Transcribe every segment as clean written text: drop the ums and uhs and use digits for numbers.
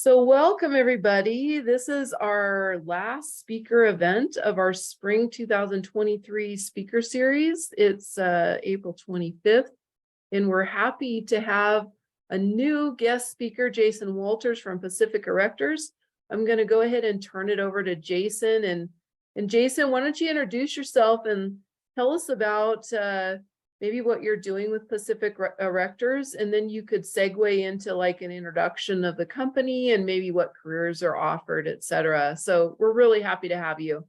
So welcome, everybody. This is our last speaker event of our spring 2023 speaker series. It's April 25th, and we're happy to have a new guest speaker, Jason Walters from Pacific Erectors. I'm going to go ahead and turn it over to Jason. And Jason, why don't you introduce yourself and tell us about maybe what you're doing with Pacific Erectors, and then you could segue into like an introduction of the company and maybe what careers are offered, etc. So we're really happy to have you.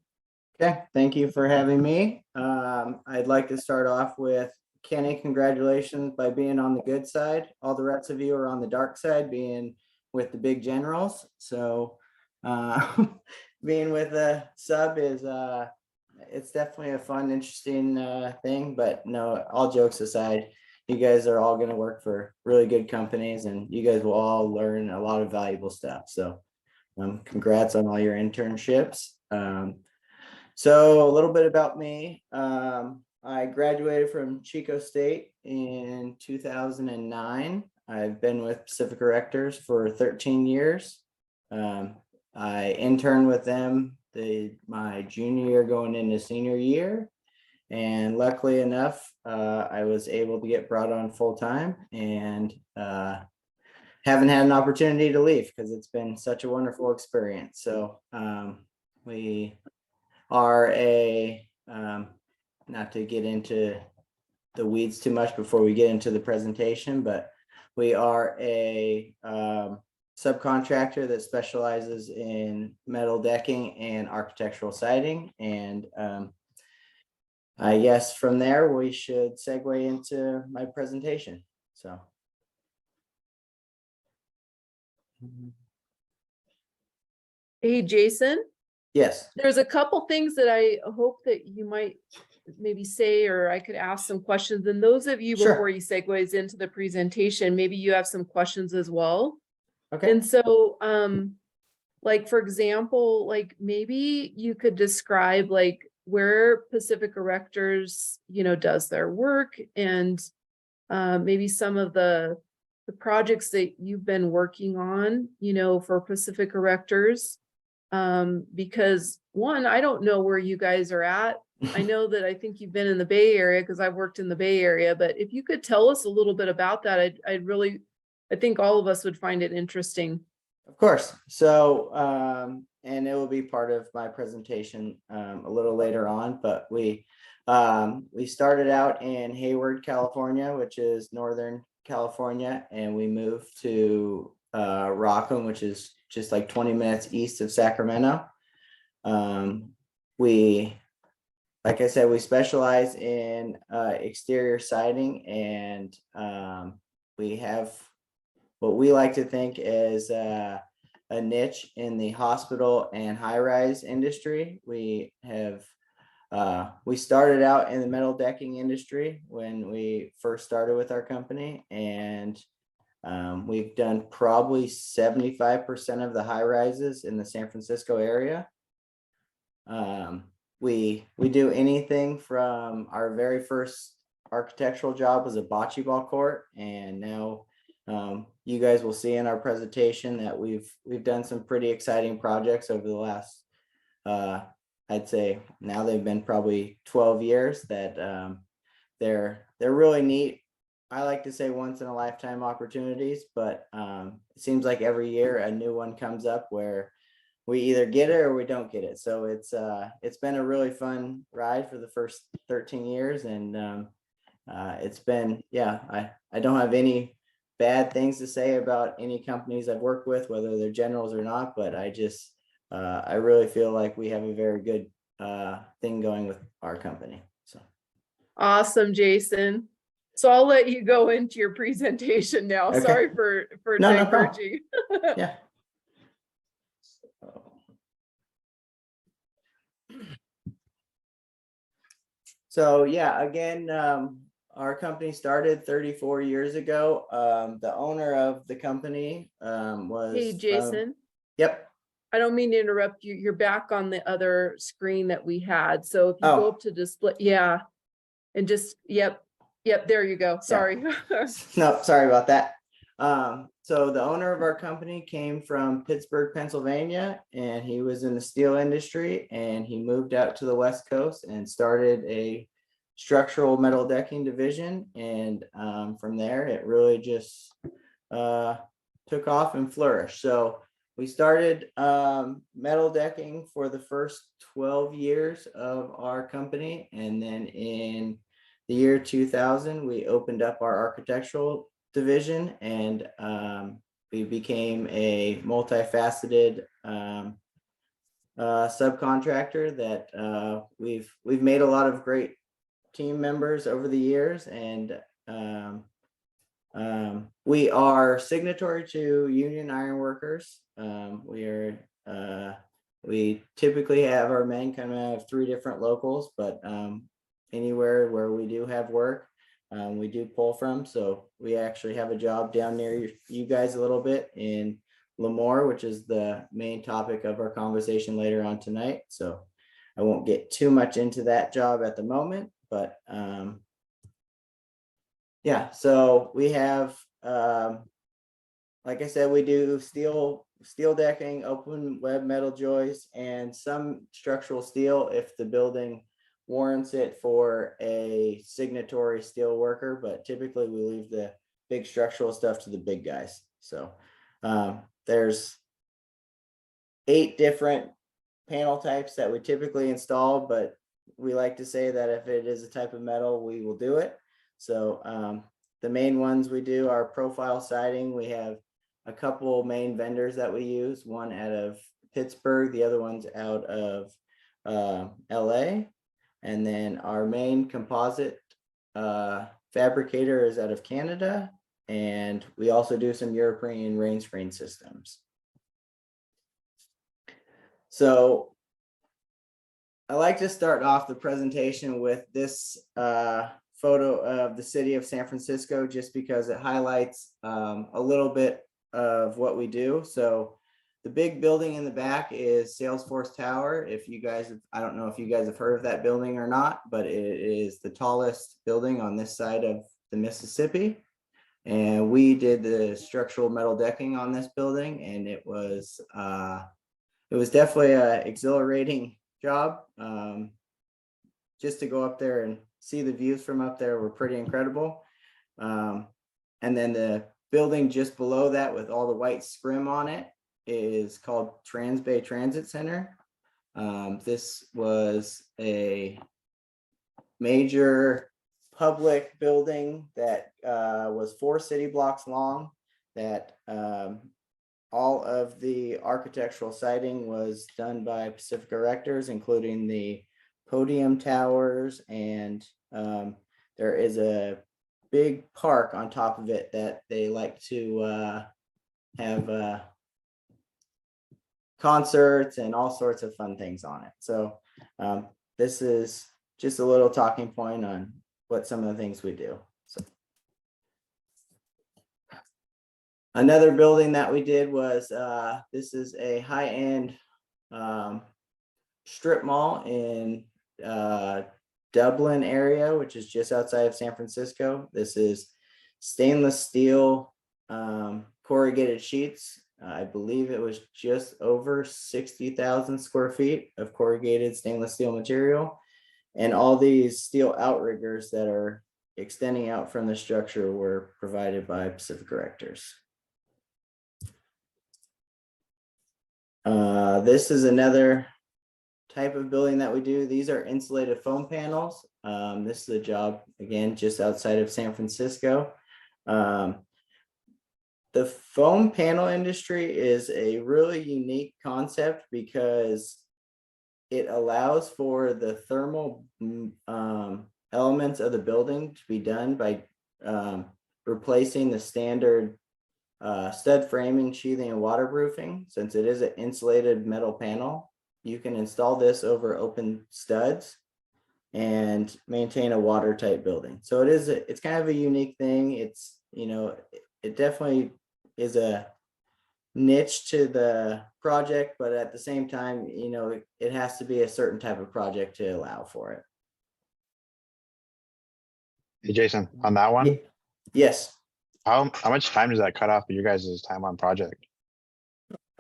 Okay, thank you for having me. I'd like to start off with Kenny, congratulations by being on the good side. All the rest of you are on the dark side, being with the big generals. So being with a sub is it's definitely a fun, interesting thing, but no, all jokes aside, you guys are all going to work for really good companies and you guys will all learn a lot of valuable stuff. So congrats on all your internships. So a little bit about me. I graduated from Chico State in 2009. I've been with Pacific Erectors for 13 years. I interned with them my junior year going into senior year. And luckily enough, I was able to get brought on full time and haven't had an opportunity to leave because it's been such a wonderful experience. So we are not to get into the weeds too much before we get into the presentation, but we are a subcontractor that specializes in metal decking and architectural siding. And I guess from there we should segue into my presentation. So. Hey, Jason. Yes. There's a couple things that I hope that you might maybe say, or I could ask some questions. And those of you, Sure. before you segues into the presentation, maybe you have some questions as well. Okay. And so, like, for example, like maybe you could describe like where Pacific Erectors, does their work, and maybe some of the projects that you've been working on, for Pacific Erectors. Because one, I don't know where you guys are at. I know that I think you've been in the Bay Area because I've worked in the Bay Area, but if you could tell us a little bit about that, I think all of us would find it interesting. Of course. So, and it will be part of my presentation a little later on, but we started out in Hayward, California, which is Northern California, and we moved to Rockham, which is just like 20 minutes east of Sacramento. Like I said, we specialize in exterior siding, and we have what we like to think is a niche in the hospital and high-rise industry. We started out in the metal decking industry when we first started with our company, and we've done probably 75% of the high rises in the San Francisco area. We do anything from our very first architectural job was a bocce ball court, and now you guys will see in our presentation that we've done some pretty exciting projects over the last I'd say now they've been probably 12 years that they're really neat. I like to say once in a lifetime opportunities, but it seems like every year a new one comes up where we either get it or we don't get it. So it's been a really fun ride for the first 13 years. And it's been, I don't have any bad things to say about any companies I've worked with, whether they're generals or not, but I really feel like we have a very good thing going with our company. So awesome, Jason. So I'll let you go into your presentation now. Okay. Sorry for diverging. No, yeah. So yeah, again, our company started 34 years ago. The owner of the company was. Hey, Jason. Yep. I don't mean to interrupt you. You're back on the other screen that we had. So if you go up to display, and just, yep, there you go. Sorry. No, sorry about that. So the owner of our company came from Pittsburgh, Pennsylvania, and he was in the steel industry, and he moved out to the West Coast and started a structural metal decking division. And from there, it really just took off and flourished. So we started metal decking for the first 12 years of our company. And then in the year 2000, we opened up our architectural division, and we became a multifaceted subcontractor that we've made a lot of great team members over the years. And we are signatory to Union Iron Workers. We typically have our men come out of 3 different locals, but anywhere where we do have work, we do pull from. So we actually have a job down near you guys a little bit in Lemoore, which is the main topic of our conversation later on tonight. So I won't get too much into that job at the moment, but yeah, so we have, like I said, we do steel decking, open web metal joists, and some structural steel if the building warrants it for a signatory steel worker, but typically we leave the big structural stuff to the big guys. So there's 8 different panel types that we typically install, but we like to say that if it is a type of metal, we will do it. So the main ones we do are profile siding. We have a couple main vendors that we use, one out of Pittsburgh, the other one's out of LA. And then our main composite fabricator is out of Canada. And we also do some European rain screen systems. So I like to start off the presentation with this photo of the city of San Francisco, just because it highlights a little bit of what we do. So the big building in the back is Salesforce Tower. If you guys, I don't know if you guys have heard of that building or not, but it is the tallest building on this side of the Mississippi. And we did the structural metal decking on this building, and it was definitely an exhilarating job. Just to go up there and see the views from up there were pretty incredible. And then the building just below that with all the white scrim on it is called Transbay Transit Center. This was a major public building that was 4 city blocks long, that all of the architectural siding was done by Pacific Erectors, including the podium towers, and there is a big park on top of it that they like to have concerts and all sorts of fun things on it. So this is just a little talking point on what some of the things we do. So another building that we did was this is a high-end strip mall in Dublin area, which is just outside of San Francisco. This is stainless steel corrugated sheets. I believe it was just over 60,000 square feet of corrugated stainless steel material. And all these steel outriggers that are extending out from the structure were provided by Pacific Erectors. This is another type of building that we do. These are insulated foam panels. This is a job, again, just outside of San Francisco. The foam panel industry is a really unique concept because it allows for the thermal elements of the building to be done by replacing the standard stud framing, sheathing, and waterproofing. Since it is an insulated metal panel, you can install this over open studs and maintain a watertight building. So it's kind of a unique thing. It's, it definitely is a niche to the project, but at the same time, it has to be a certain type of project to allow for it. Hey, Jason, on that one, Yes. How much time does that cut off of your guys' time on project?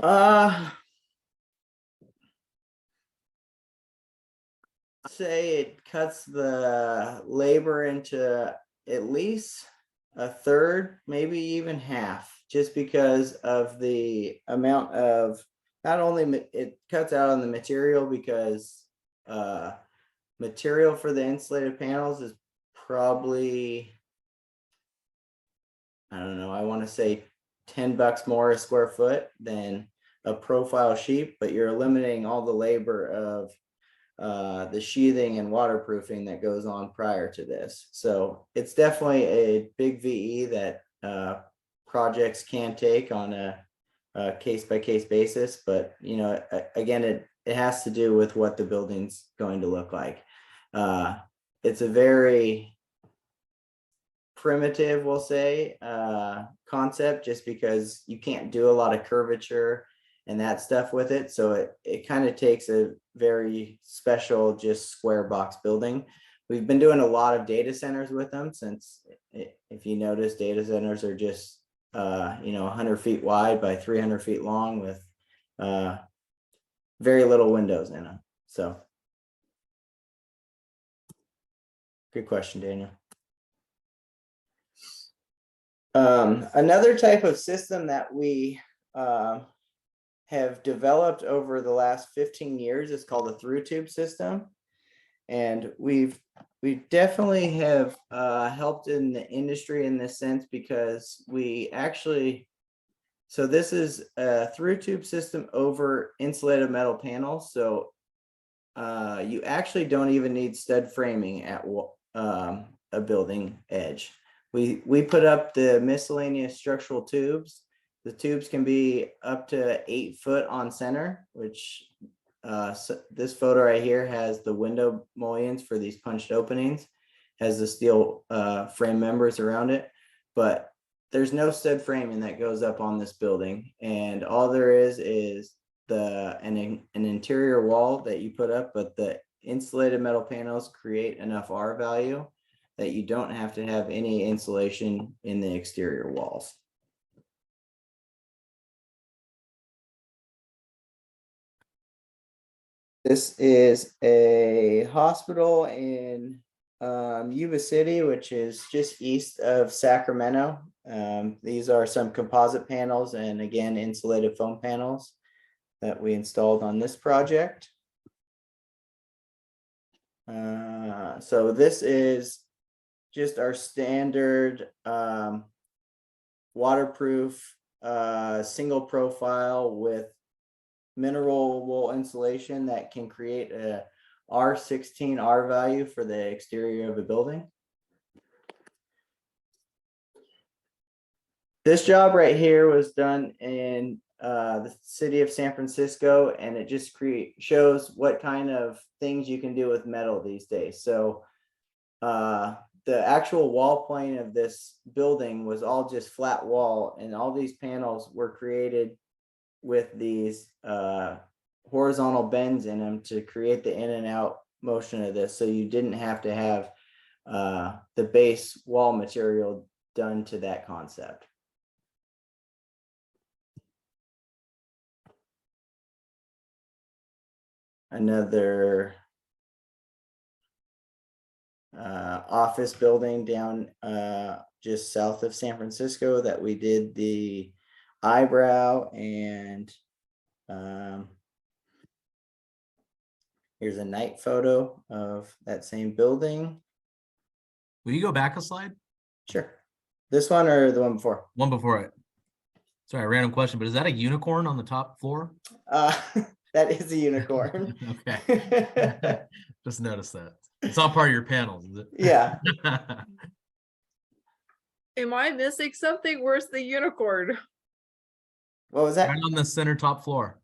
Uh, say it cuts the labor into at least a third, maybe even half, just because of the amount of, not only it cuts out on the material because material for the insulated panels is probably, I don't know, I want to say $10 more a square foot than a profile sheet, but you're eliminating all the labor of the sheathing and waterproofing that goes on prior to this. So it's definitely a big VE that projects can take on a case by case basis. But you know, again, it has to do with what the building's going to look like. It's a very primitive, we'll say, concept, just because you can't do a lot of curvature and that stuff with it. So it kind of takes a very special, just square box building. We've been doing a lot of data centers with them, since if you notice, data centers are just 100 feet wide by 300 feet long with very little windows in them. So good question, Daniel. Another type of system that we have developed over the last 15 years is called a through tube system. And we definitely have helped in the industry in this sense, because we actually, so this is a through tube system over insulated metal panels. So you actually don't even need stud framing at a building edge. We put up the miscellaneous structural tubes. The tubes can be up to 8 foot on center, which so this photo right here has the window mullions for these punched openings, has the steel frame members around it, but there's no stud framing that goes up on this building. And all there is an interior wall that you put up, but the insulated metal panels create enough R value that you don't have to have any insulation in the exterior walls. This is a hospital in Yuba City, which is just east of Sacramento. These are some composite panels and, again, insulated foam panels that we installed on this project. So this is just our standard waterproof single profile with mineral wool insulation that can create a R16 R value for the exterior of a building. This job right here was done in the city of San Francisco, and it just shows what kind of things you can do with metal these days. So the actual wall plane of this building was all just flat wall, and all these panels were created with these horizontal bends in them to create the in and out motion of this. So you didn't have to have the base wall material done to that concept. Another office building down just south of San Francisco that we did the eyebrow, and here's a night photo of that same building. Will you go back a slide? Sure. This one or the one before? One before it. Sorry, random question, but is that a unicorn on the top floor? That is a unicorn. Okay. Just noticed that. It's all part of your panels, is it? Yeah. Am I missing something? Where's the unicorn? What was that? Right on the center top floor.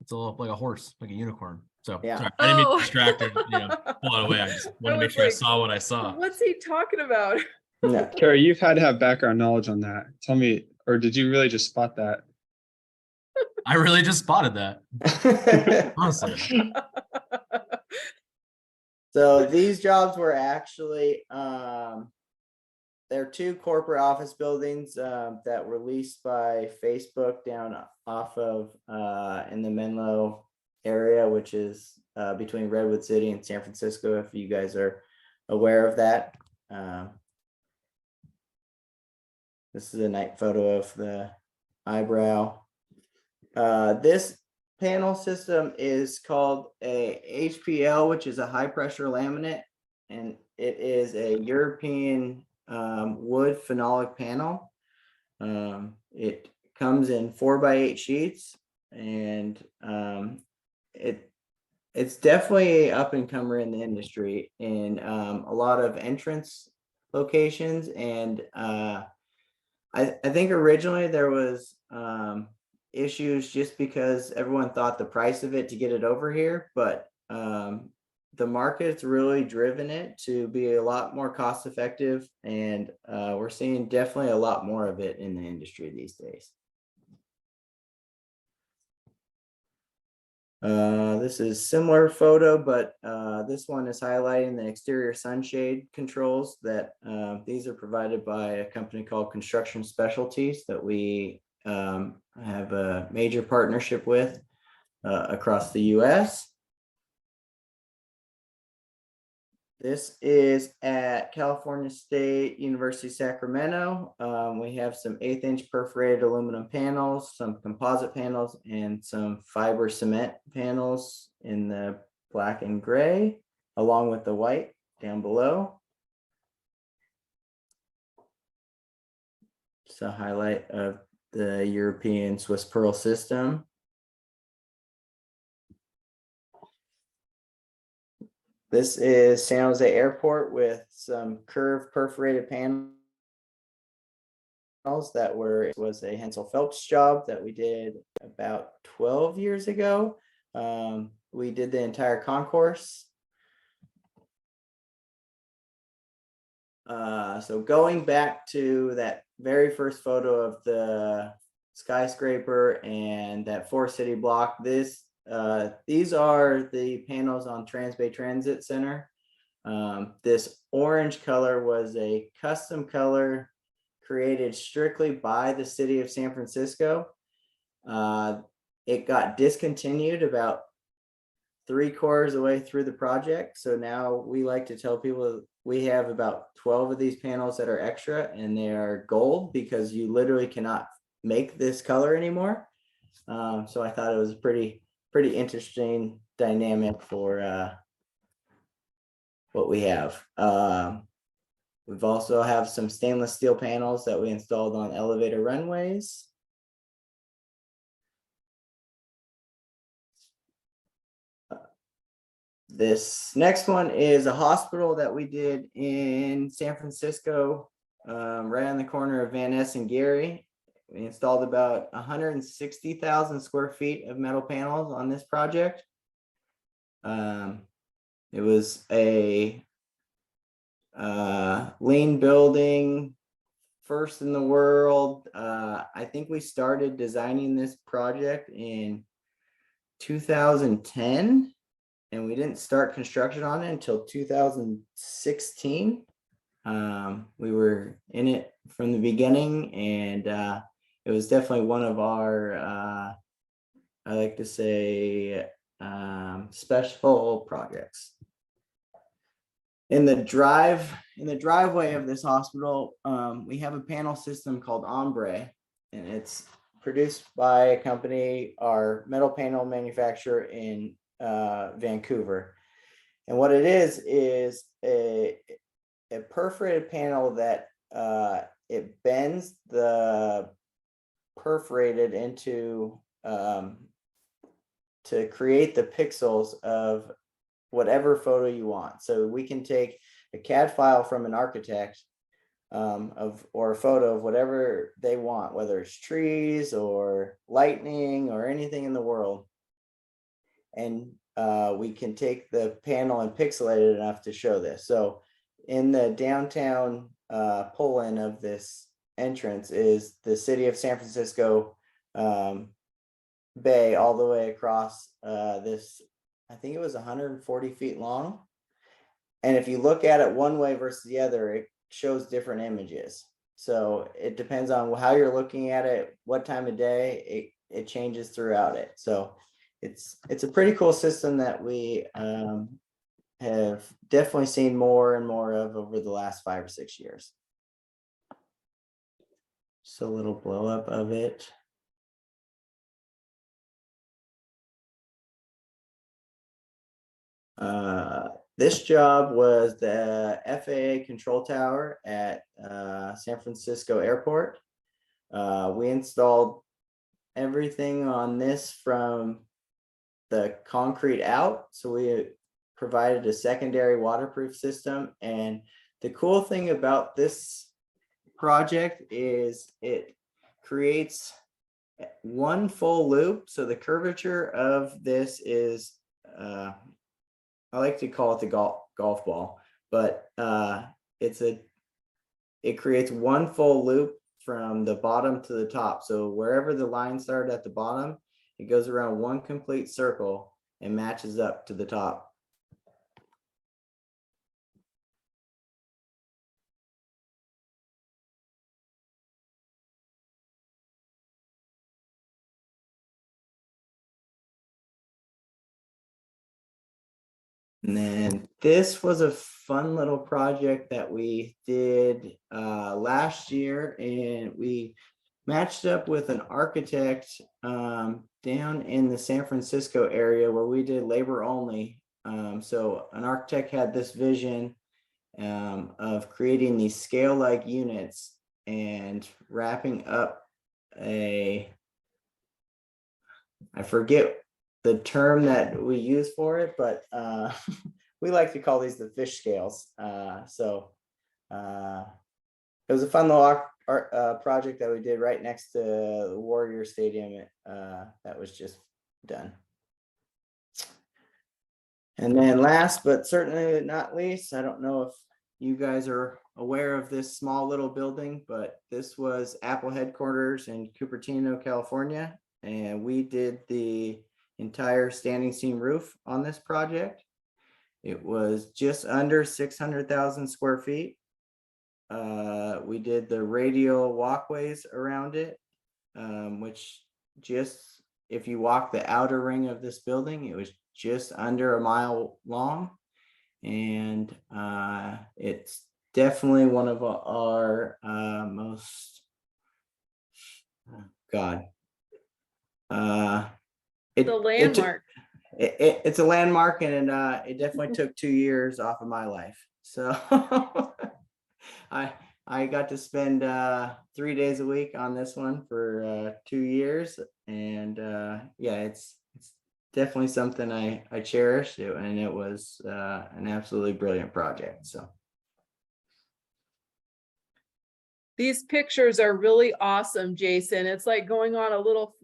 It's a little like a horse, like a unicorn. So Yeah. sorry, I didn't mean Oh. to distract her, pull it away. I just want to make was sure I like, saw what I saw. What's he talking about? No. Carrie, you've had to have background knowledge on that. Tell me, or did you really just spot that? I really just spotted that. Honestly. So these jobs were actually They're two corporate office buildings that were leased by Facebook down off of in the Menlo area, which is between Redwood City and San Francisco, if you guys are aware of that. This is a night photo of the eyebrow. This panel system is called a HPL, which is a high pressure laminate, and it is a European wood phenolic panel. It comes in 4x8 sheets, and it's definitely a up and comer in the industry in a lot of entrance locations. And I think originally there was issues just because everyone thought the price of it to get it over here, but the market's really driven it to be a lot more cost effective, and we're seeing definitely a lot more of it in the industry these days. This is similar photo, but this one is highlighting the exterior sunshade controls that these are provided by a company called Construction Specialties that we have a major partnership with across the US. This is at California State University, Sacramento. We have some 1/8 inch perforated aluminum panels, some composite panels, and some fiber cement panels in the black and gray, along with the white down below. It's a highlight of the European Swiss Pearl system. This is San Jose Airport with some curved perforated panels that was a Hensel Phelps job that we did about 12 years ago. We did the entire concourse. So going back to that very first photo of the skyscraper and that 4-city block, these are the panels on Transbay Transit Center. This orange color was a custom color created strictly by the city of San Francisco. It got discontinued about 3/4 of the way through the project. So now we like to tell people we have about 12 of these panels that are extra, and they are gold because you literally cannot make this color anymore. So I thought it was a pretty interesting dynamic for what we have. We've also have some stainless steel panels that we installed on elevator runways. This next one is a hospital that we did in San Francisco, right on the corner of Van Ness and Geary. We installed about 160,000 square feet of metal panels on this project. It was a lean building, first in the world. I think we started designing this project in 2010, and we didn't start construction on it until 2016. We were in it from the beginning, and it was definitely one of our, I like to say, special projects. In the driveway of this hospital, we have a panel system called Ombre, and it's produced by a company, our metal panel manufacturer in Vancouver. And what it is a perforated panel that it bends the perforated into to create the pixels of whatever photo you want. So we can take a CAD file from an architect or a photo of whatever they want, whether it's trees or lightning or anything in the world. And we can take the panel and pixelate it enough to show this. So in the downtown pull-in of this entrance is the city of San Francisco bay all the way across this, I think it was 140 feet long. And if you look at it one way versus the other, it shows different images. So it depends on how you're looking at it, what time of day, it changes throughout it. So it's a pretty cool system that we have definitely seen more and more of over the last 5 or 6 years. Just a little blow up of it. This job was the FAA control tower at San Francisco Airport. We installed everything on this from the concrete out. So we provided a secondary waterproof system. And the cool thing about this project is it creates one full loop. So the curvature of this is, I like to call it the golf ball, but it creates one full loop from the bottom to the top. So wherever the line started at the bottom, it goes around one complete circle and matches up to the top. And then this was a fun little project that we did last year, and we matched up with an architect down in the San Francisco area where we did labor only. So an architect had this vision of creating these scale-like units and wrapping up I forget the term that we use for it, but we like to call these the fish scales. So it was a fun little project that we did right next to the Warrior Stadium that was just done. And then last but certainly not least, I don't know if you guys are aware of this small little building, but this was Apple headquarters in Cupertino, California. And we did the entire standing seam roof on this project. It was just under 600,000 square feet. We did the radial walkways around it, which just, if you walk the outer ring of this building, it was just under a mile long. And it's definitely one of our most, The landmark. It's a landmark, and it definitely took 2 years off of my life. So I got to spend 3 days a week on this one for 2 years, and yeah, it's definitely something I cherish, and it was an absolutely brilliant project. So These pictures are really awesome, Jason. It's like going on a little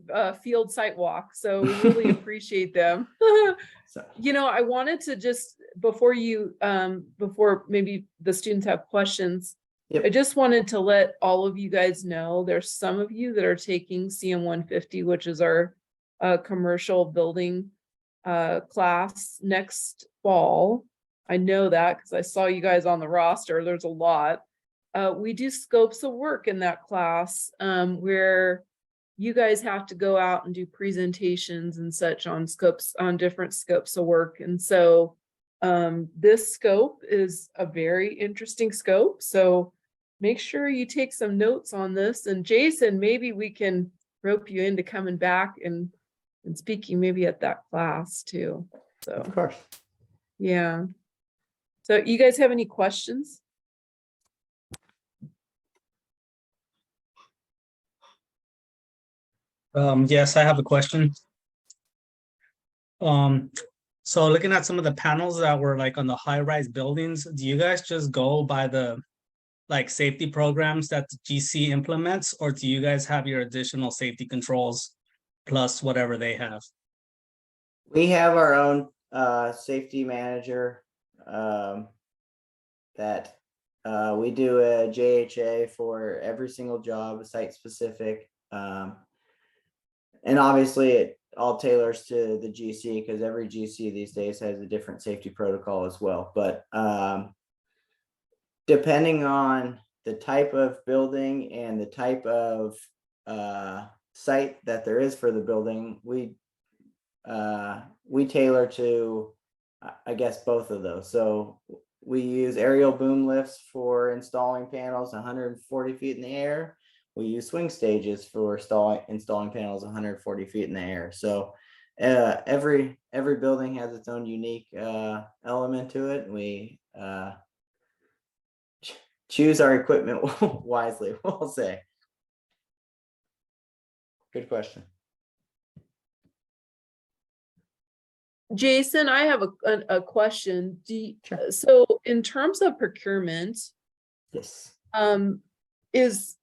field site walk. So we really appreciate them. so You know, I wanted to just, before maybe the students have questions, Yep. I just wanted to let all of you guys know, there's some of you that are taking CM 150, which is our commercial building class next fall. I know that because I saw you guys on the roster. There's a lot. We do scopes of work in that class where you guys have to go out and do presentations and such on different scopes of work. And so this scope is a very interesting scope. So make sure you take some notes on this. And Jason, maybe we can rope you into coming back and speaking maybe at that class too. So of course. yeah. So you guys have any questions? Yes, I have a question. So looking at some of the panels that were like on the high-rise buildings, do you guys just go by the like safety programs that the GC implements, or do you guys have your additional safety controls plus whatever they have? We have our own safety manager that we do a JHA for every single job, site specific. And obviously it all tailors to the GC because every GC these days has a different safety protocol as well. But depending on the type of building and the type of site that there is for the building, we tailor to, I guess, both of those. So we use aerial boom lifts for installing panels 140 feet in the air. We use swing stages for installing panels 140 feet in the air. So every building has its own unique element to it. We choose our equipment wisely, we'll say. Good question. Jason, I have a question. Sure. So in terms of procurement, Yes. is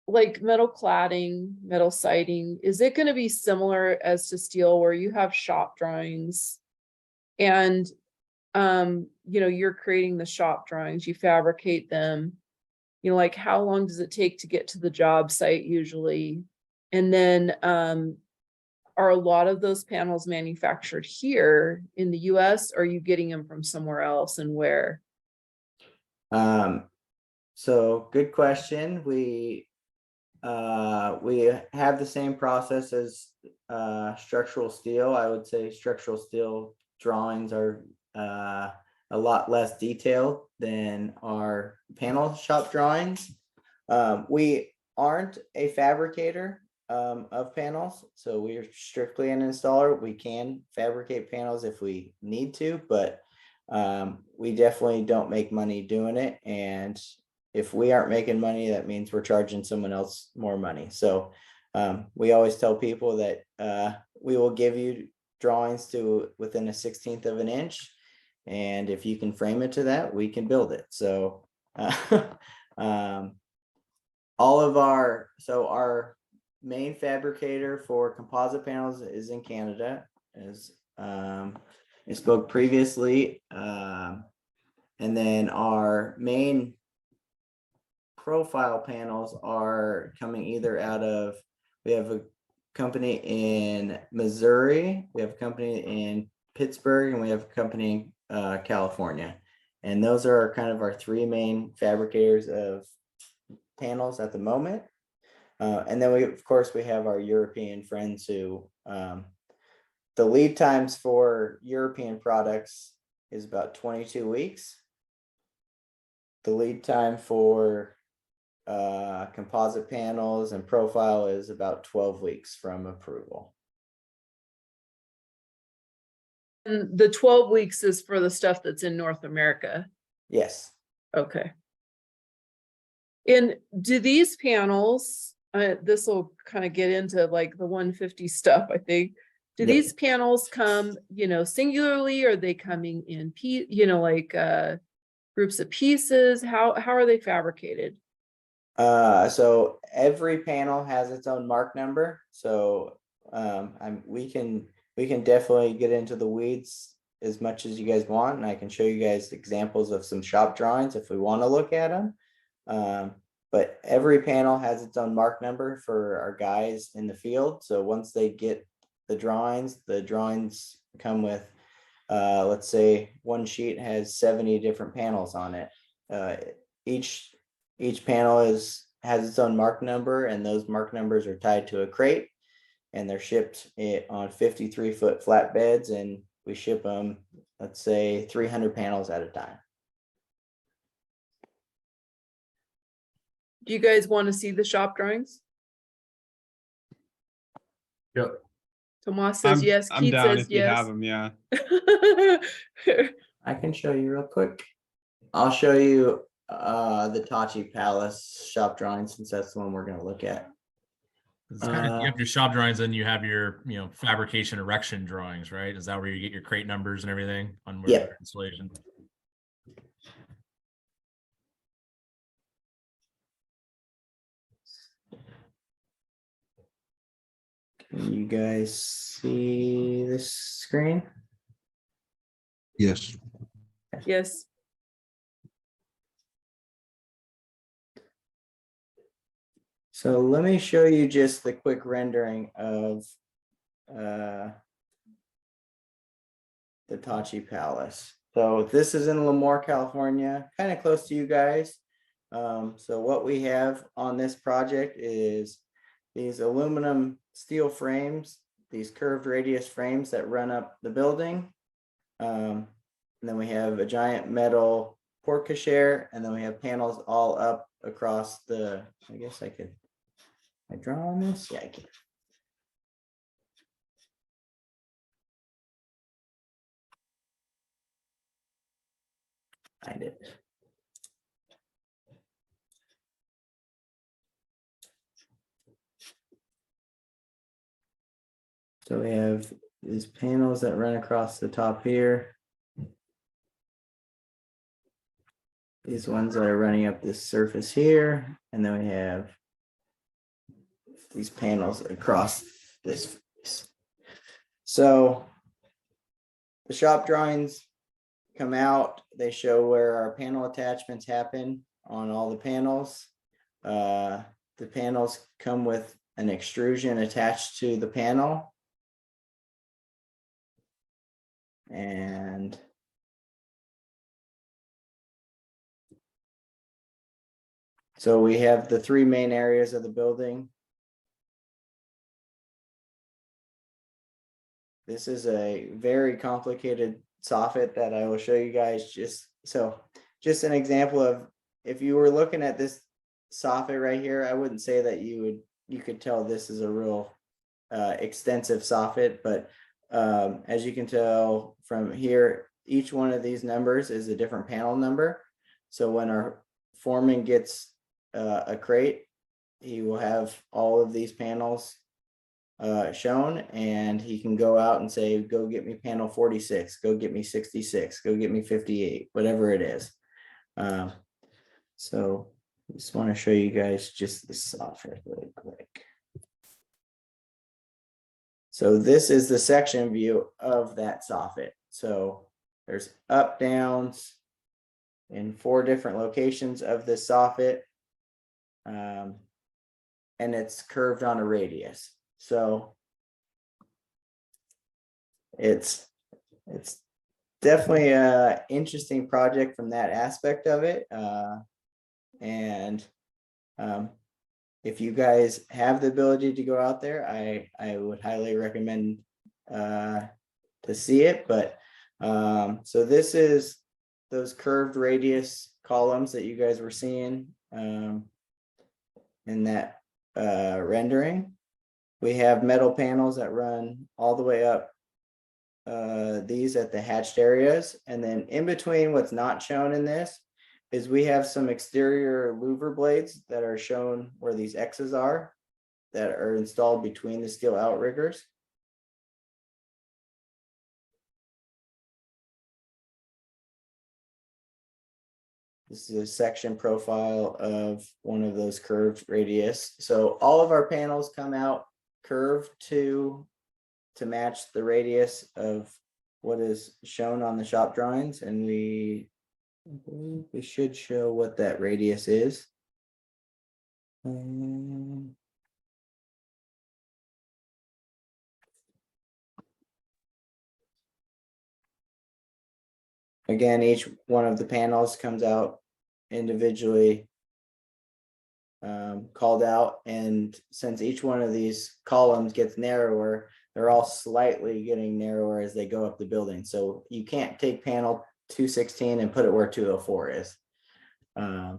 like metal cladding, metal siding, is it gonna be similar as to steel where you have shop drawings? And, you know, you're creating the shop drawings, you fabricate them. You know, like how long does it take to get to the job site usually? And then, are a lot of those panels manufactured here in the US? Or are you getting them from somewhere else and where? So good question. We have the same process as structural steel. I would say structural steel drawings are a lot less detailed than our panel shop drawings. We aren't a fabricator of panels, so we are strictly an installer. We can fabricate panels if we need to, but we definitely don't make money doing it. And if we aren't making money, that means we're charging someone else more money. So we always tell people that we will give you drawings to within a 1/16 of an inch. And if you can frame it to that, we can build it. So our main fabricator for composite panels is in Canada, as I spoke previously. And then our main profile panels are coming either out of, we have a company in Missouri, we have a company in Pittsburgh, and we have a company in California. And those are kind of our three main fabricators of panels at the moment. And then of course, we have our European friends who, the lead times for European products is about 22 weeks. The lead time for composite panels and profile is about 12 weeks from approval. And the 12 weeks is for the stuff that's in North America. Yes. Okay. And do these panels, this will kind of get into like the 150 stuff, I think. Do Yep. these panels come, you know, singularly? Or are they coming in like groups of pieces? How are they fabricated? So every panel has its own mark number. So we can definitely get into the weeds as much as you guys want, and I can show you guys examples of some shop drawings if we want to look at them. But every panel has its own mark number for our guys in the field. So once they get the drawings come with, let's say one sheet has 70 different panels on it. Each panel has its own mark number, and those mark numbers are tied to a crate, and they're shipped on 53-foot flatbeds, and we ship them, let's say 300 panels at a time. Do you guys want to see the shop drawings? Yep. Tomas says yes. I'm Keith down says if you have yes. them. Yeah. I can show you real quick. I'll show you the Tachi Palace shop drawing, since that's the one we're going to look at. It's kind of, you have your shop drawings and you have your, fabrication erection drawings, right? Is that where you get your crate numbers and everything on where Yep. your installation? Can you guys see this screen? Yes. Yes. So let me show you just the quick rendering of the Tachi Palace. So this is in Lemoore, California, kind of close to you guys. So what we have on this project is these aluminum steel frames, these curved radius frames that run up the building. And then we have a giant metal porte cochere, and then we have panels all up across the, I guess I draw on this? Yeah, I can. I did. So we have these panels that run across the top here. These ones that are running up this surface here, and then we have these panels across this face. So the shop drawings come out, they show where our panel attachments happen on all the panels. The panels come with an extrusion attached to the panel. And so we have the three main areas of the building. This is a very complicated soffit that I will show you guys just an example of, if you were looking at this soffit right here, I wouldn't say that you could tell this is a real extensive soffit, but as you can tell from here, each one of these numbers is a different panel number. So when our foreman gets a crate, he will have all of these panels shown, and he can go out and say, go get me panel 46, go get me 66, go get me 58, whatever it is. So I just want to show you guys just the soffit really quick. So this is the section view of that soffit. So there's up, downs in 4 different locations of this soffit. And it's curved on a radius. So it's definitely a interesting project from that aspect of it. If you guys have the ability to go out there, I would highly recommend to see it. But so this is those curved radius columns that you guys were seeing in that rendering. We have metal panels that run all the way up these at the hatched areas, and then in between, what's not shown in this is we have some exterior louver blades that are shown where these X's are, that are installed between the steel outriggers. This is a section profile of one of those curved radius. So all of our panels come out curved to match the radius of what is shown on the shop drawings, and we should show what that radius is. Again, each one of the panels comes out individually called out, and since each one of these columns gets narrower, they're all slightly getting narrower as they go up the building. So you can't take panel 216 and put it where 204 is. I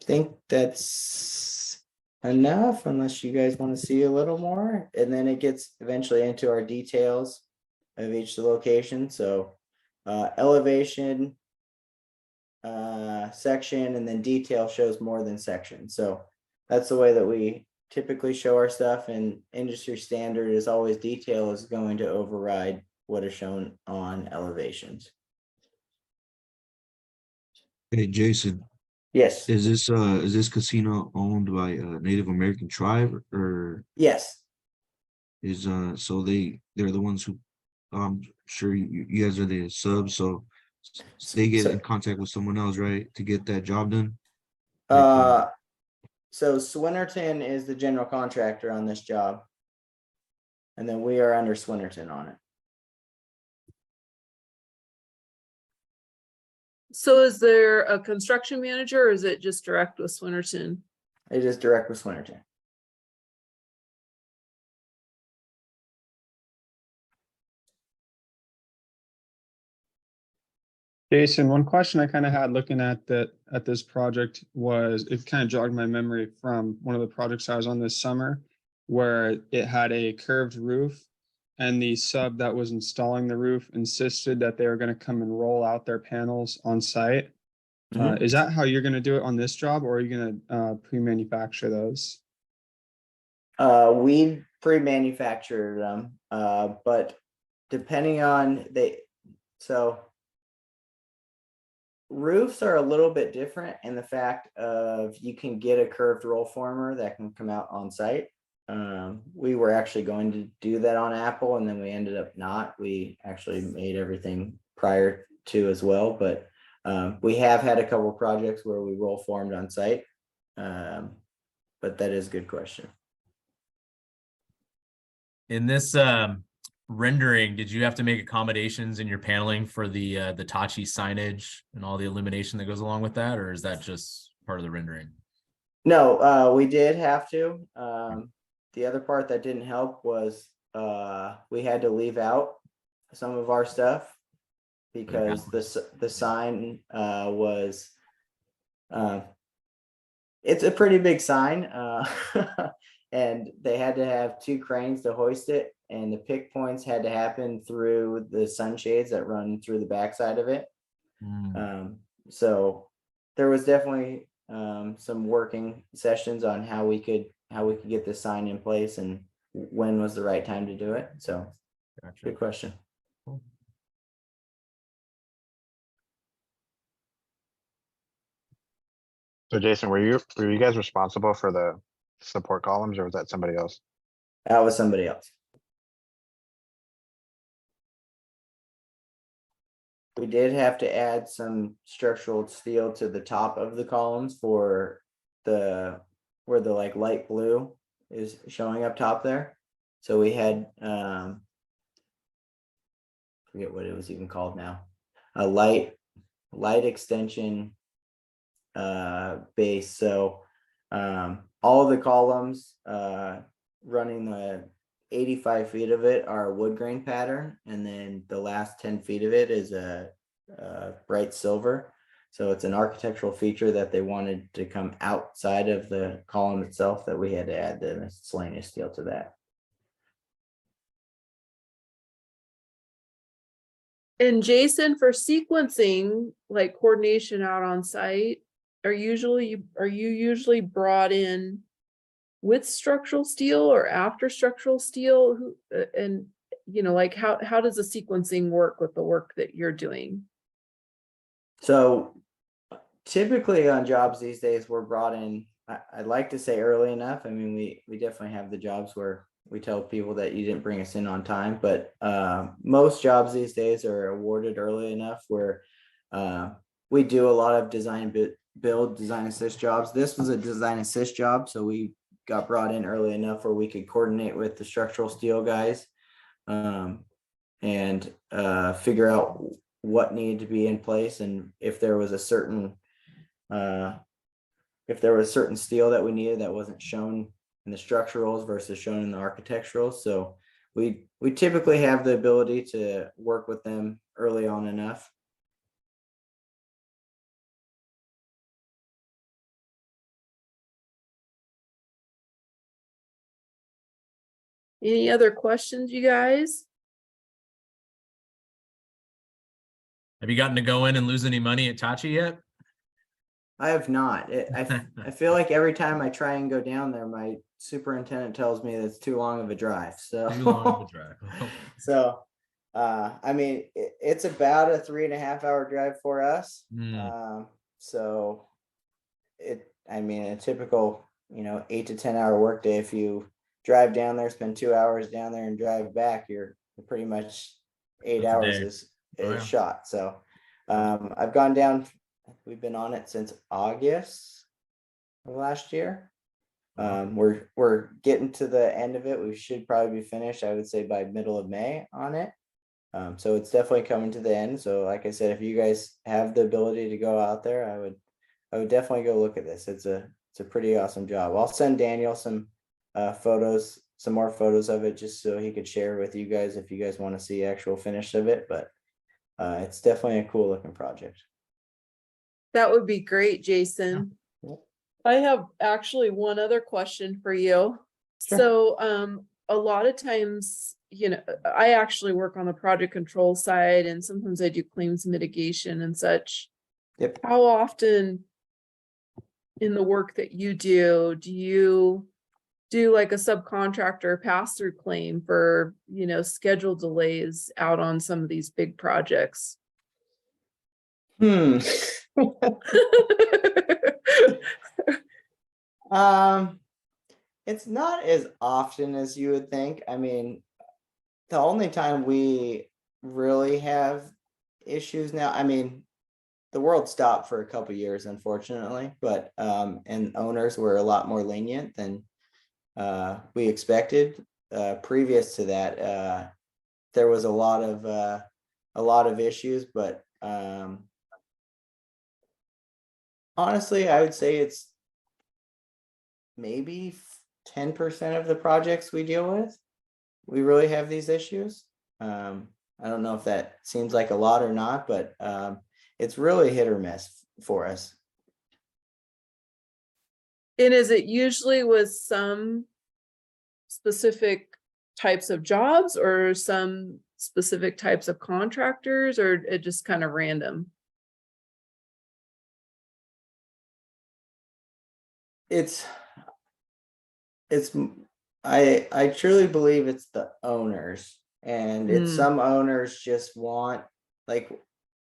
think that's enough, unless you guys want to see a little more, and then it gets eventually into our details of each location. So elevation, section, and then detail shows more than section. So that's the way that we typically show our stuff, and industry standard is always detail is going to override what is shown on elevations. Hey, Jason, Yes. is this casino owned by a Native American tribe, or Yes. is so they're the ones who, I'm sure you guys are the subs, so they get in contact with someone else, right, to get that job done? So Swinnerton is the general contractor on this job. And then we are under Swinnerton on it. So is there a construction manager or is it just direct with Swinnerton? It is direct with Swinnerton. Jason, one question I kind of had looking at this project was, it kind of jogged my memory from one of the projects I was on this summer, where it had a curved roof, and the sub that was installing the roof insisted that they were going to come and roll out their panels on site. Mhm. Is that how you're going to do it on this job, or are you going to pre-manufacture those? We pre-manufacture them, but depending on so roofs are a little bit different in the fact of you can get a curved roll former that can come out on site. We were actually going to do that on Apple, and then we ended up not. We actually made everything prior to as well, but we have had a couple projects where we roll formed on site. But that is a good question. In this rendering, did you have to make accommodations in your paneling for the Tachi signage and all the illumination that goes along with that, or is that just part of the rendering? No, we did have to. The other part that didn't help was we had to leave out some of our stuff because the sign was it's a pretty big sign, and they had to have 2 cranes to hoist it, and the pick points had to happen through the sunshades that run through the backside of it. So there was definitely some working sessions on how we could get this sign in place and when was the right time to do it. So Gotcha. good question. So Jason, were you guys responsible for the support columns, or was that somebody else? That was somebody else. We did have to add some structural steel to the top of the columns for where the like light blue is showing up top there. So we had forget what it was even called now, a light extension base. So all of the columns running the 85 feet of it are wood grain pattern, and then the last 10 feet of it is a bright silver. So it's an architectural feature that they wanted to come outside of the column itself, that we had to add the miscellaneous steel to that. And Jason, for sequencing, like coordination out on site, are you usually brought in with structural steel or after structural steel? And like how does the sequencing work with the work that you're doing? So typically on jobs these days, we're brought in, I'd like to say early enough. I mean, we definitely have the jobs where we tell people that you didn't bring us in on time, but most jobs these days are awarded early enough where we do a lot of design build, design assist jobs. This was a design assist job, so we got brought in early enough where we could coordinate with the structural steel guys and figure out what needed to be in place, and if there was a certain steel that we needed that wasn't shown in the structurals versus shown in the architectural. So we typically have the ability to work with them early on enough. Any other questions, you guys? Have you gotten to go in and lose any money at Tachi yet? I have not. I feel like every time I try and go down there, my superintendent tells me that it's too long of a drive. So, Too long of a drive. so I mean, it's about a 3.5 hour drive for us. So I mean, a typical, 8 to 10 hour workday. If you drive down there, spend 2 hours down there and drive back, you're pretty much 8 That's a hours day. is Oh, yeah. shot. So I've gone down, we've been on it since August of last year. We're getting to the end of it. We should probably be finished, I would say, by middle of May on it. So it's definitely coming to the end. So like I said, if you guys have the ability to go out there, I would definitely go look at this. It's a pretty awesome job. I'll send Daniel some photos, some more photos of it, just so he could share with you guys if you guys want to see actual finish of it. But it's definitely a cool looking project. That would be great, Jason. Yeah. I have actually one other question for you. Sure. So, a lot of times, I actually work on the project control side and sometimes I do claims mitigation and such. Yep. How often in the work that you do you do like a subcontractor pass-through claim for, schedule delays out on some of these big projects? It's not as often as you would think. I mean, the only time we really have issues now, I mean, the world stopped for a couple years, unfortunately, but and owners were a lot more lenient than we expected. Previous to that, there was a lot of issues, but honestly, I would say it's maybe 10% of the projects we deal with. We really have these issues. I don't know if that seems like a lot or not, but it's really hit or miss for us. And is it usually with some specific types of jobs or some specific types of contractors, or it just kind of random? I truly believe it's the owners, and it's Mm. some owners just want, like,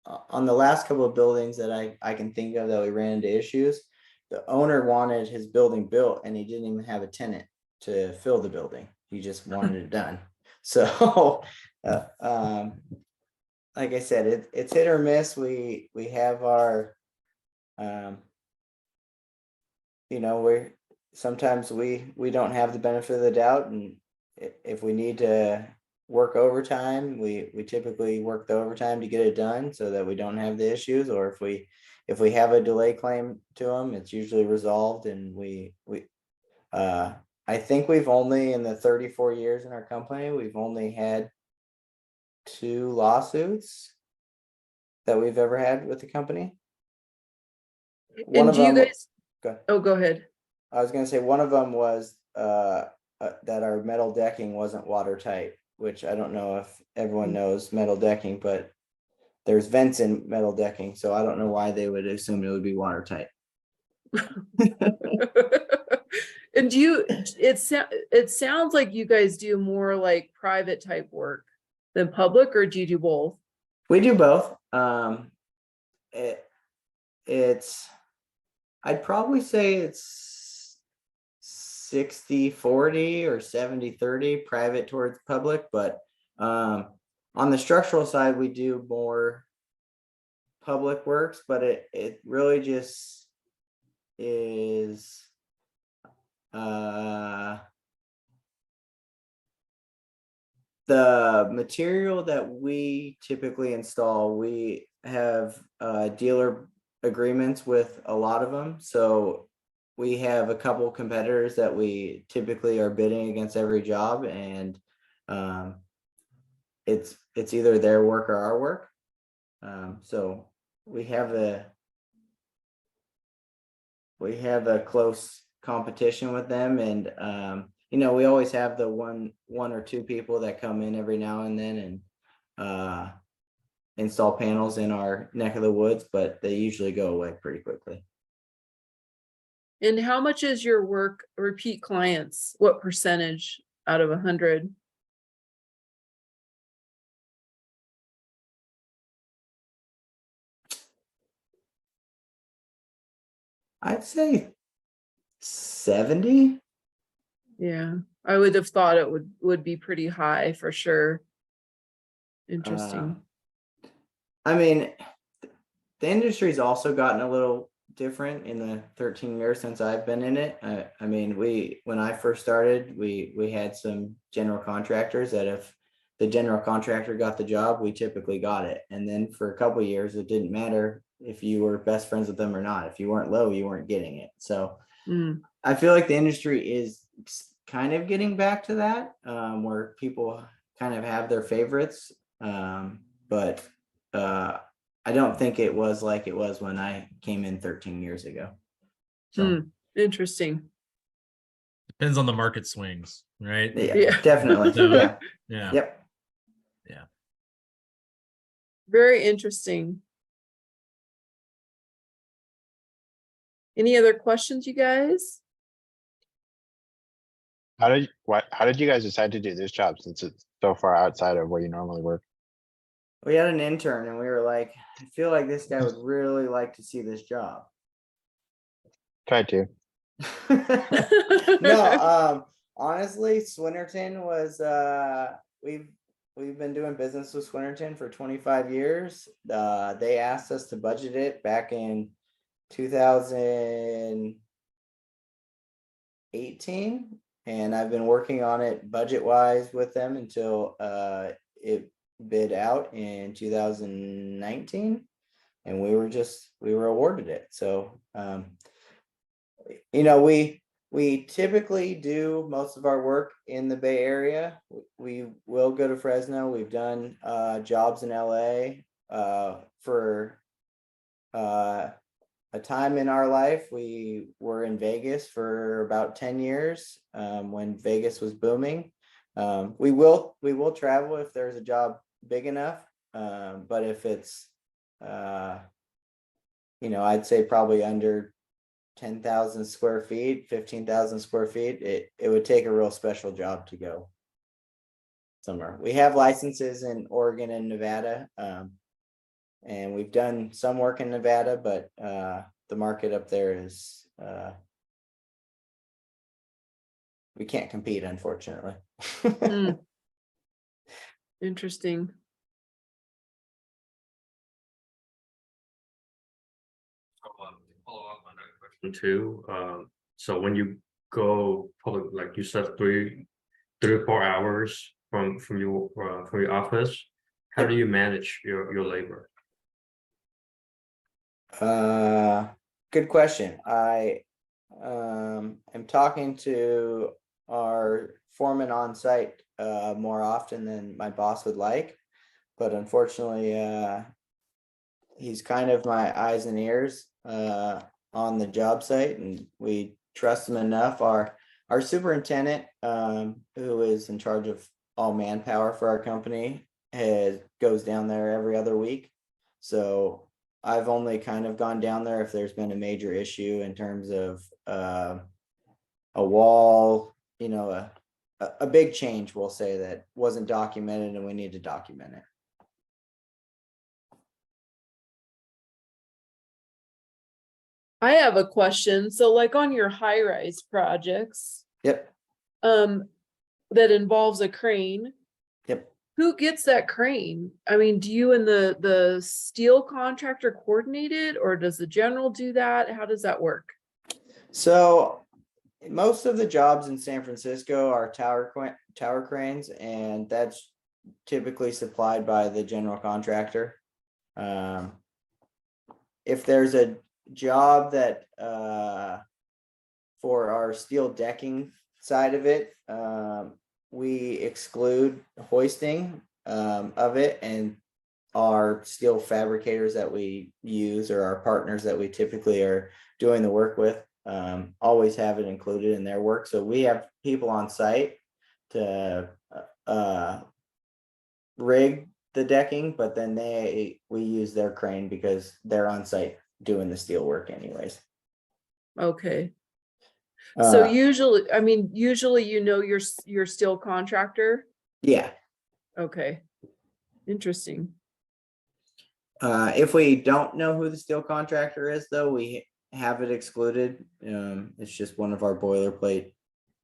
on the last couple of buildings that I can think of that we ran into issues, the owner wanted his building built and he didn't even have a tenant to fill the building. He just wanted it done. So like I said, it's hit or miss. We have our we're sometimes we don't have the benefit of the doubt, and if we need to work overtime, we typically work the overtime to get it done so that we don't have the issues. Or if we have a delay claim to them, it's usually resolved. And I think we've only, in the 34 years in our company, we've only had 2 lawsuits that we've ever had with the company. One And of do you them, guys, go ahead. oh, go ahead. I was gonna say one of them was that our metal decking wasn't watertight, which I don't know if everyone knows metal decking, but there's vents in metal decking, so I don't know why they would assume it would be watertight. And it sounds like you guys do more like private type work than public, or do you do both? We do both. It's I'd probably say it's 60-40 or 70-30 private towards public, but on the structural side we do more public works, but it really just is the material that we typically install. We have dealer agreements with a lot of them, so we have a couple competitors that we typically are bidding against every job, and it's either their work or our work. So we have a close competition with them, and we always have the one or two people that come in every now and then and install panels in our neck of the woods, but they usually go away pretty quickly. And how much is your work repeat clients? What percentage out of 100? I'd say 70. Yeah, I would have thought it would be pretty high for sure. Interesting. I mean, the industry's also gotten a little different in the 13 years since I've been in it. I mean, when I first started, we had some general contractors that if the general contractor got the job, we typically got it. And then for a couple of years, it didn't matter if you were best friends with them or not. If you weren't low, you weren't getting it. So Mm, I feel like the industry is kind of getting back to that, where people kind of have their favorites. But I don't think it was like it was when I came in 13 years ago. So interesting. Depends on the market swings, right? yeah, Yeah. definitely. So, Yeah. Yeah. Yep. Very interesting. Any other questions, you guys? How did you guys decide to do this job since it's so far outside of where you normally work? We had an intern and we were like, I feel like this guy would really like to see this job. Try to. No, honestly, Swinnerton was we've been doing business with Swinnerton for 25 years. They asked us to budget it back in 2018, and I've been working on it budget wise with them until it bid out in 2019, and we were awarded it. So you know, we typically do most of our work in the Bay Area. We will go to Fresno. We've done jobs in LA. For a time in our life, we were in Vegas for about 10 years, when Vegas was booming. We will travel if there's a job big enough, but if it's I'd say probably under 10,000 square feet, 15,000 square feet, it would take a real special job to go somewhere. We have licenses in Oregon and Nevada, and we've done some work in Nevada, but the market up there is we can't compete, unfortunately. Interesting. Follow up on that question too. So when you go public, like you said, 3 or 4 hours from your office, how do you manage your labor? Good question. I am talking to our foreman on site more often than my boss would like, but unfortunately he's kind of my eyes and ears on the job site, and we trust him enough. Our superintendent, who is in charge of all manpower for our company, goes down there every other week. So I've only kind of gone down there if there's been a major issue in terms of a wall, a big change, we'll say, that wasn't documented and we need to document it. I have a question. So like on your high-rise projects, Yep. that involves a crane, Yep. who gets that crane? I mean, do you and the steel contractor coordinate it, or does the general do that? How does that work? So most of the jobs in San Francisco are tower cranes, and that's typically supplied by the general contractor. If there's a job that for our steel decking side of it, we exclude hoisting of it, and our steel fabricators that we use, or our partners that we typically are doing the work with, always have it included in their work. So we have people on site to rig the decking, but then we use their crane because they're on site doing the steel work anyways. Okay. So Uh, usually your steel contractor? yeah. Okay. Interesting. If we don't know who the steel contractor is, though, we have it excluded. It's just one of our boilerplate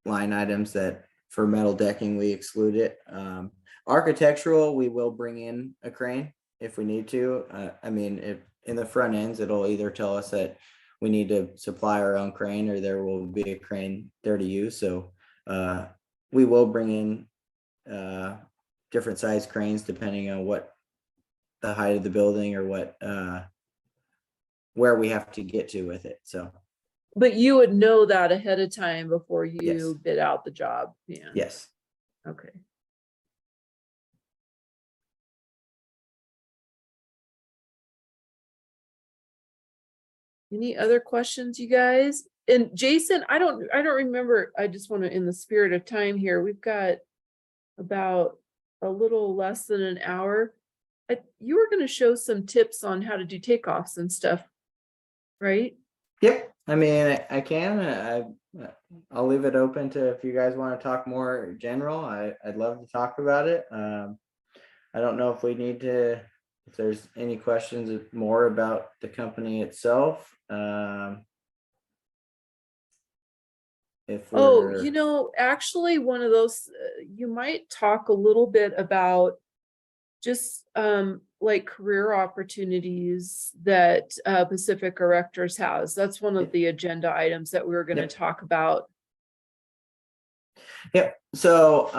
line items that for metal decking, we exclude it. Architectural, we will bring in a crane if we need to. I mean, if in the front ends, it'll either tell us that we need to supply our own crane or there will be a crane there to use. So we will bring in different size cranes depending on what the height of the building or what where we have to get to with it. So But you would know that ahead of time before you Yes. bid out the job. Yeah. yes. Okay. Any other questions, you guys? And Jason, I don't remember. I just want to, in the spirit of time here, we've got about a little less than an hour. You were going to show some tips on how to do takeoffs and stuff, right? Yep. I mean, I can. I'll leave it open to if you guys want to talk more general. I'd love to talk about it. I don't know if we need to, if there's any questions more about the company itself. If Oh, we're, you know, actually, one of those, you might talk a little bit about just like career opportunities that Pacific Erectors has. That's one of the agenda items that we were going to Yep. talk about. Yep. So,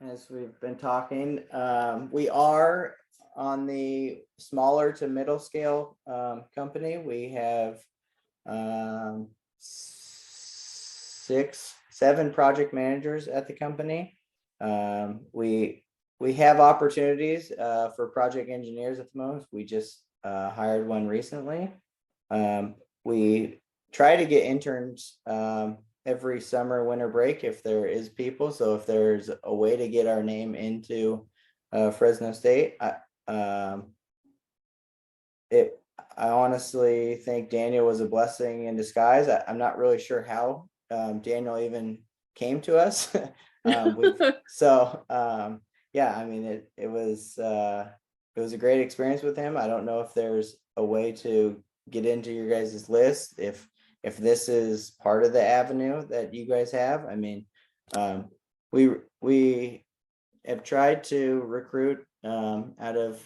as we've been talking, we are on the smaller to middle scale company. We have 7 project managers at the company. We have opportunities for project engineers at the moment. We just hired one recently. We try to get interns every summer, winter break if there is people. So if there's a way to get our name into Fresno State, I honestly think Daniel was a blessing in disguise. I'm not really sure how Daniel even came to us. Yeah, I mean, it was a great experience with him. I don't know if there's a way to get into your guys' list, if this is part of the avenue that you guys have. I mean, we have tried to recruit out of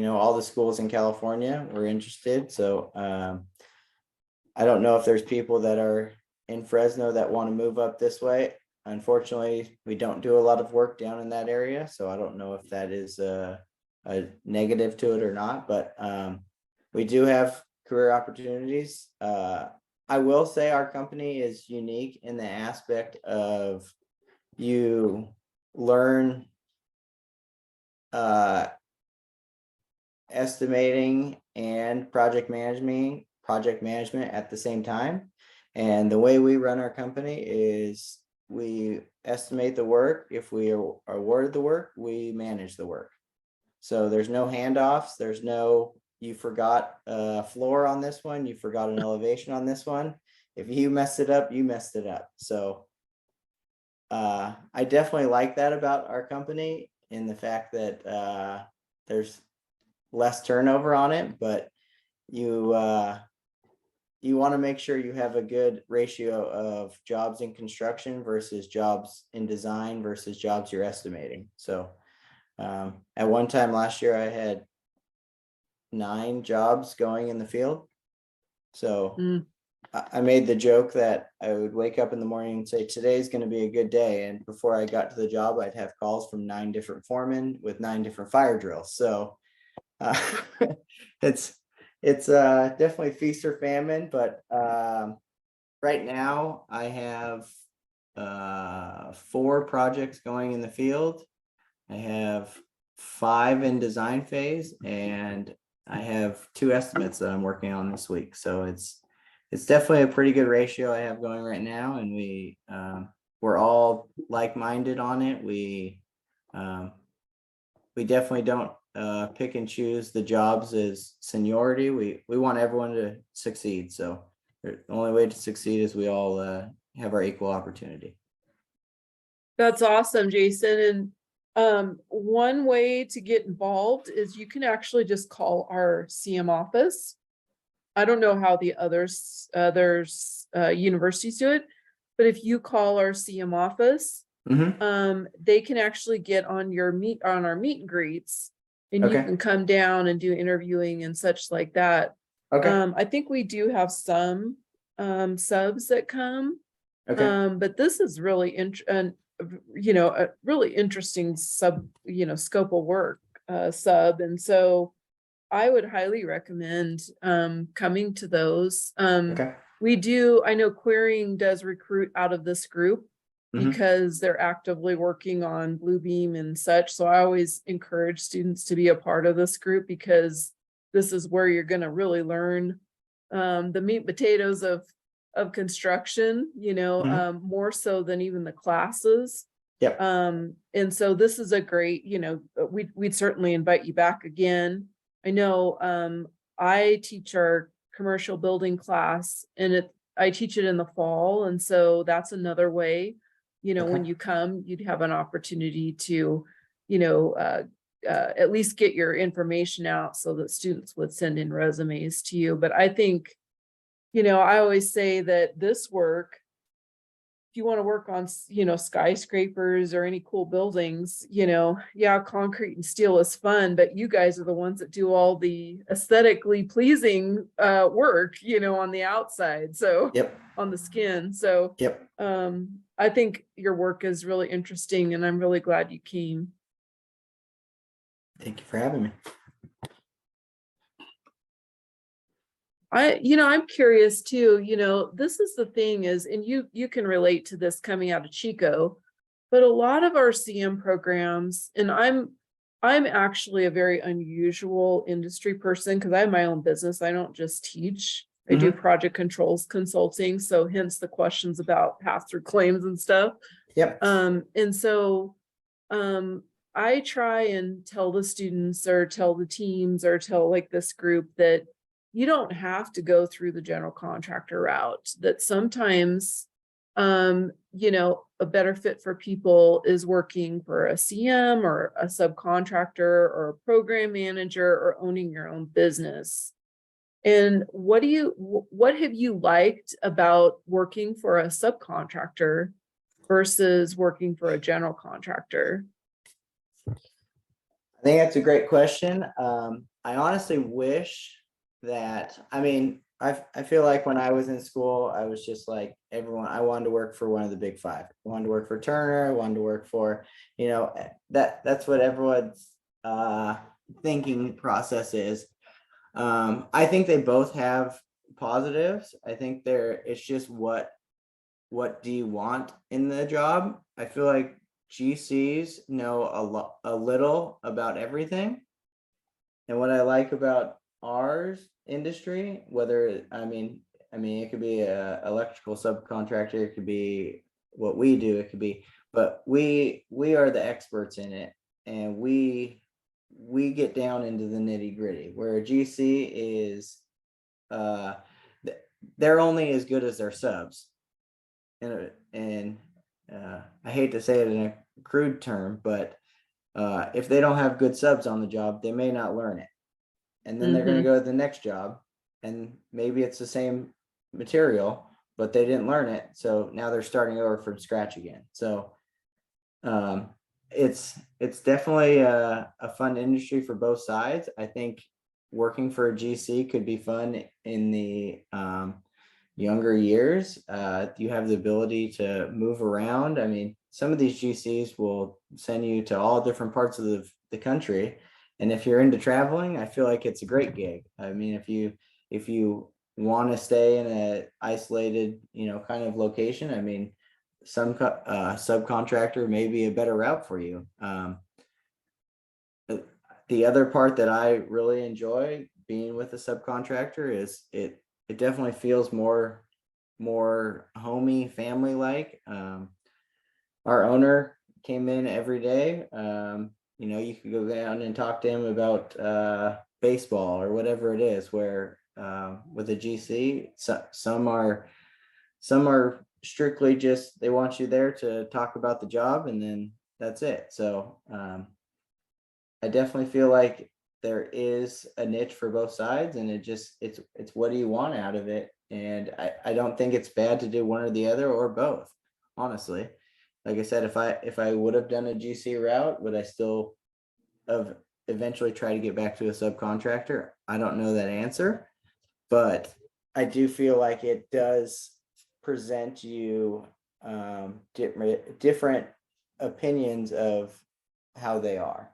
all the schools in California. We're interested. So I don't know if there's people that are in Fresno that want to move up this way. Unfortunately, we don't do a lot of work down in that area, so I don't know if that is a negative to it or not, but we do have career opportunities. I will say our company is unique in the aspect of you learn estimating and project management at the same time. And the way we run our company is we estimate the work. If we are awarded the work, we manage the work. So there's no handoffs. There's no, you forgot a floor on this one, you forgot an elevation on this one. If you messed it up, you messed it up. So I definitely like that about our company, in the fact that there's less turnover on it, but you want to make sure you have a good ratio of jobs in construction versus jobs in design versus jobs you're estimating. So at one time last year, I had 9 jobs going in the field. So I made the joke that I would wake up in the morning and say, today's going to be a good day. And before I got to the job, I'd have calls from 9 different foremen with 9 different fire drills. So it's definitely feast or famine, but right now I have 4 projects going in the field. I have 5 in design phase, and I have 2 estimates that I'm working on this week. So it's definitely a pretty good ratio I have going right now, and we're all like-minded on it. We definitely don't pick and choose the jobs as seniority. We want everyone to succeed. So the only way to succeed is we all have our equal opportunity. That's awesome, Jason. And one way to get involved is you can actually just call our CM office. I don't know how the others universities do it, but if you call our CM office, they can actually get on our meet and greets and you Okay. can come down and do interviewing and such like that. Okay, I think we do have some subs that come. okay, But this is really a really interesting scope of work, sub. And so I would highly recommend, coming to those. okay. I know Querying does recruit out of this group Mhm. because they're actively working on Bluebeam and such. So I always encourage students to be a part of this group because this is where you're gonna really learn, the meat and potatoes of construction, Mhm. more so than even the classes. Yep. And so this is a great, we'd certainly invite you back again. I know, I teach our commercial building class and I teach it in the fall. And so that's another way, when Okay. you come, you'd have an opportunity to, you know, at least get your information out so that students would send in resumes to you. But I think, I always say that this work, if you want to work on, skyscrapers or any cool buildings, yeah, concrete and steel is fun, but you guys are the ones that do all the aesthetically pleasing work, on the outside. So Yep, on the skin. So yep. I think your work is really interesting and I'm really glad you came. Thank you for having me. I'm curious too, this is the thing is, and you can relate to this coming out of Chico, but a lot of our CM programs, and I'm actually a very unusual industry person because I have my own business. I don't just teach. I do project controls consulting. So hence the questions about pass-through claims and stuff. Yep. And so I try and tell the students or tell the teams or tell like this group that you don't have to go through the general contractor route, that sometimes, a better fit for people is working for a CM or a subcontractor or a program manager or owning your own business. And what have you liked about working for a subcontractor versus working for a general contractor? I think that's a great question. I honestly wish that, I feel like when I was in school, I was just like everyone, I wanted to work for one of the big five. I wanted to work for Turner, I wanted to work for, that's what everyone's thinking process is. I think they both have positives. I think it's just what do you want in the job? I feel like GCs know a little about everything. And what I like about ours industry, whether, it could be a electrical subcontractor, it could be what we do, it could be, but we are the experts in it. And we get down into the nitty gritty, where a GC is, they're only as good as their subs. And I hate to say it in a crude term, but if they don't have good subs on the job, they may not learn it. And then they're going to go to the next job and maybe it's the same material, but they didn't learn it. So now they're starting over from scratch again. So it's definitely a fun industry for both sides. I think working for a GC could be fun in the younger years. You have the ability to move around. Some of these GCs will send you to all different parts of the country. And if you're into traveling, I feel like it's a great gig. If you want to stay in a isolated, kind of location, some subcontractor may be a better route for you. The other part that I really enjoy being with a subcontractor is it definitely feels more homey, family like. Our owner came in every day. You could go down and talk to him about baseball or whatever it is, where with a GC, some are strictly just, they want you there to talk about the job and then that's it. So I definitely feel like there is a niche for both sides, and it's what do you want out of it? And I don't think it's bad to do one or the other or both, honestly. Like I said, if I would have done a GC route, would I still have eventually try to get back to a subcontractor? I don't know that answer, but I do feel like it does present you different opinions of how they are.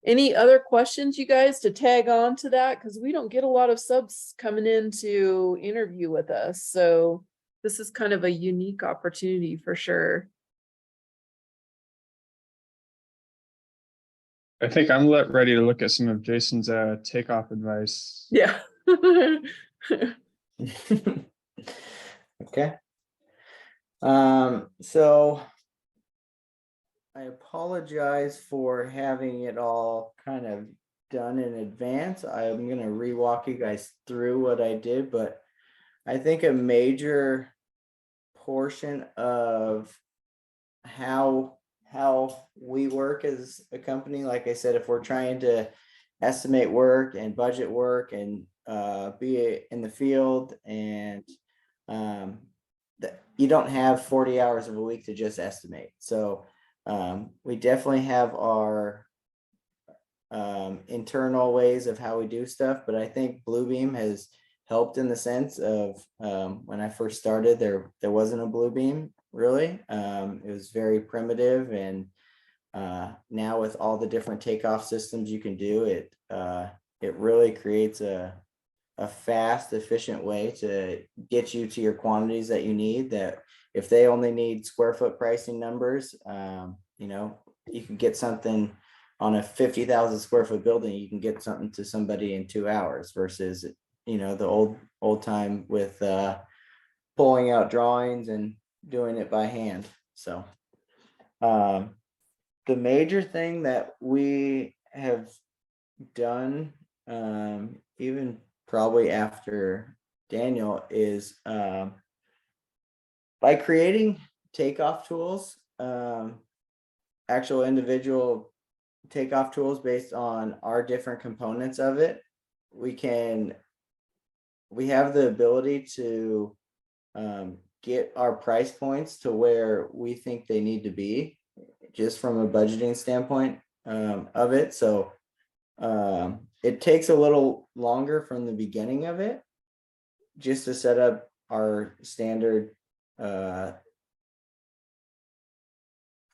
Any other questions, you guys, to tag on to that? Because we don't get a lot of subs coming in to interview with us. So this is kind of a unique opportunity for sure. I think I'm ready to look at some of Jason's takeoff advice. Yeah. Okay. So I apologize for having it all kind of done in advance. I'm gonna re-walk you guys through what I did, but I think a major portion of how we work as a company, like I said, if we're trying to estimate work and budget work and be in the field, and that you don't have 40 hours of a week to just estimate. So we definitely have our internal ways of how we do stuff, but I think Bluebeam has helped in the sense of when I first started, there wasn't a Bluebeam really. It was very primitive, and now with all the different takeoff systems you can do, it really creates a fast, efficient way to get you to your quantities that you need. That if they only need square foot pricing numbers, you know, you can get something on a 50,000 square foot building, you can get something to somebody in 2 hours versus, you know, the old time with pulling out drawings and doing it by hand. So the major thing that we have done, even probably after Daniel, is by creating takeoff tools, actual individual takeoff tools based on our different components of it, we have the ability to get our price points to where we think they need to be, just from a budgeting standpoint of it. So it takes a little longer from the beginning of it just to set up our standard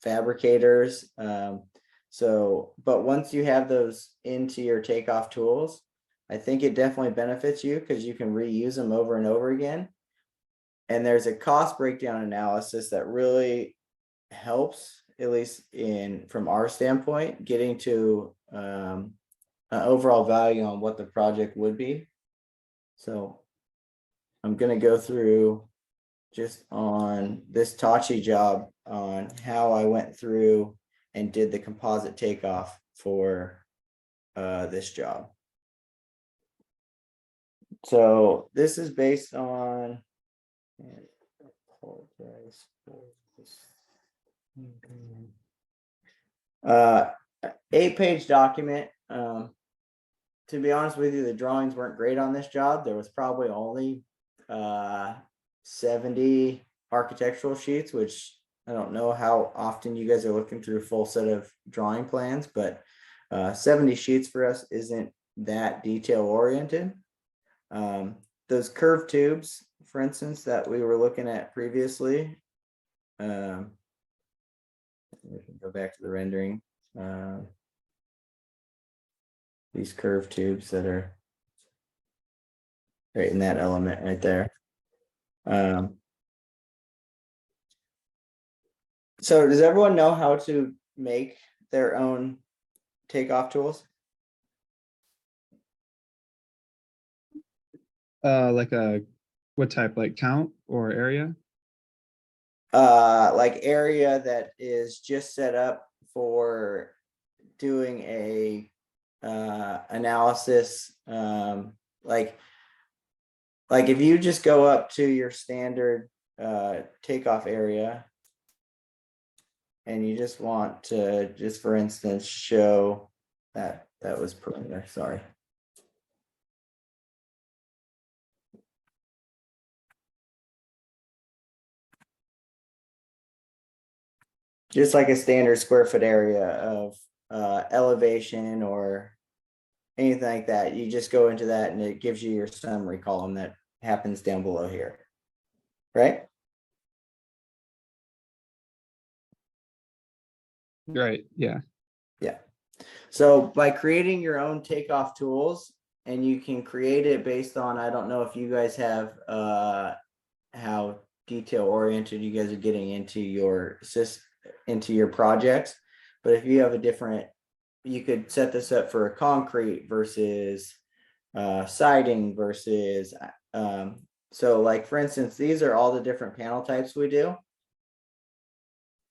fabricators. But once you have those into your takeoff tools, I think it definitely benefits you because you can reuse them over and over again. And there's a cost breakdown analysis that really helps, at least from our standpoint, getting to an overall value on what the project would be. So I'm going to go through just on this Tachi job on how I went through and did the composite takeoff for this job. So this is based on, I apologize for this. 8-page document. To be honest with you, the drawings weren't great on this job. There was probably only 70 architectural sheets, which I don't know how often you guys are looking through a full set of drawing plans, but 70 sheets for us isn't that detail oriented. Those curved tubes, for instance, that we were looking at previously, we can go back to the rendering. These curved tubes that are right in that element right there. So does everyone know how to make their own takeoff tools? What type, like count or area? Like area that is just set up for doing a analysis. Like if you just go up to your standard takeoff area and you just want to, just for instance, show that was perimeter, sorry. just like a standard square foot area of elevation or anything like that. You just go into that and it gives you your summary column that happens down below here. Right? Right, yeah. Yeah. So by creating your own takeoff tools, and you can create it based on, I don't know if you guys have how detail oriented you guys are getting into your into your projects, but if you have a different, you could set this up for a concrete versus siding versus so like for instance, these are all the different panel types we do.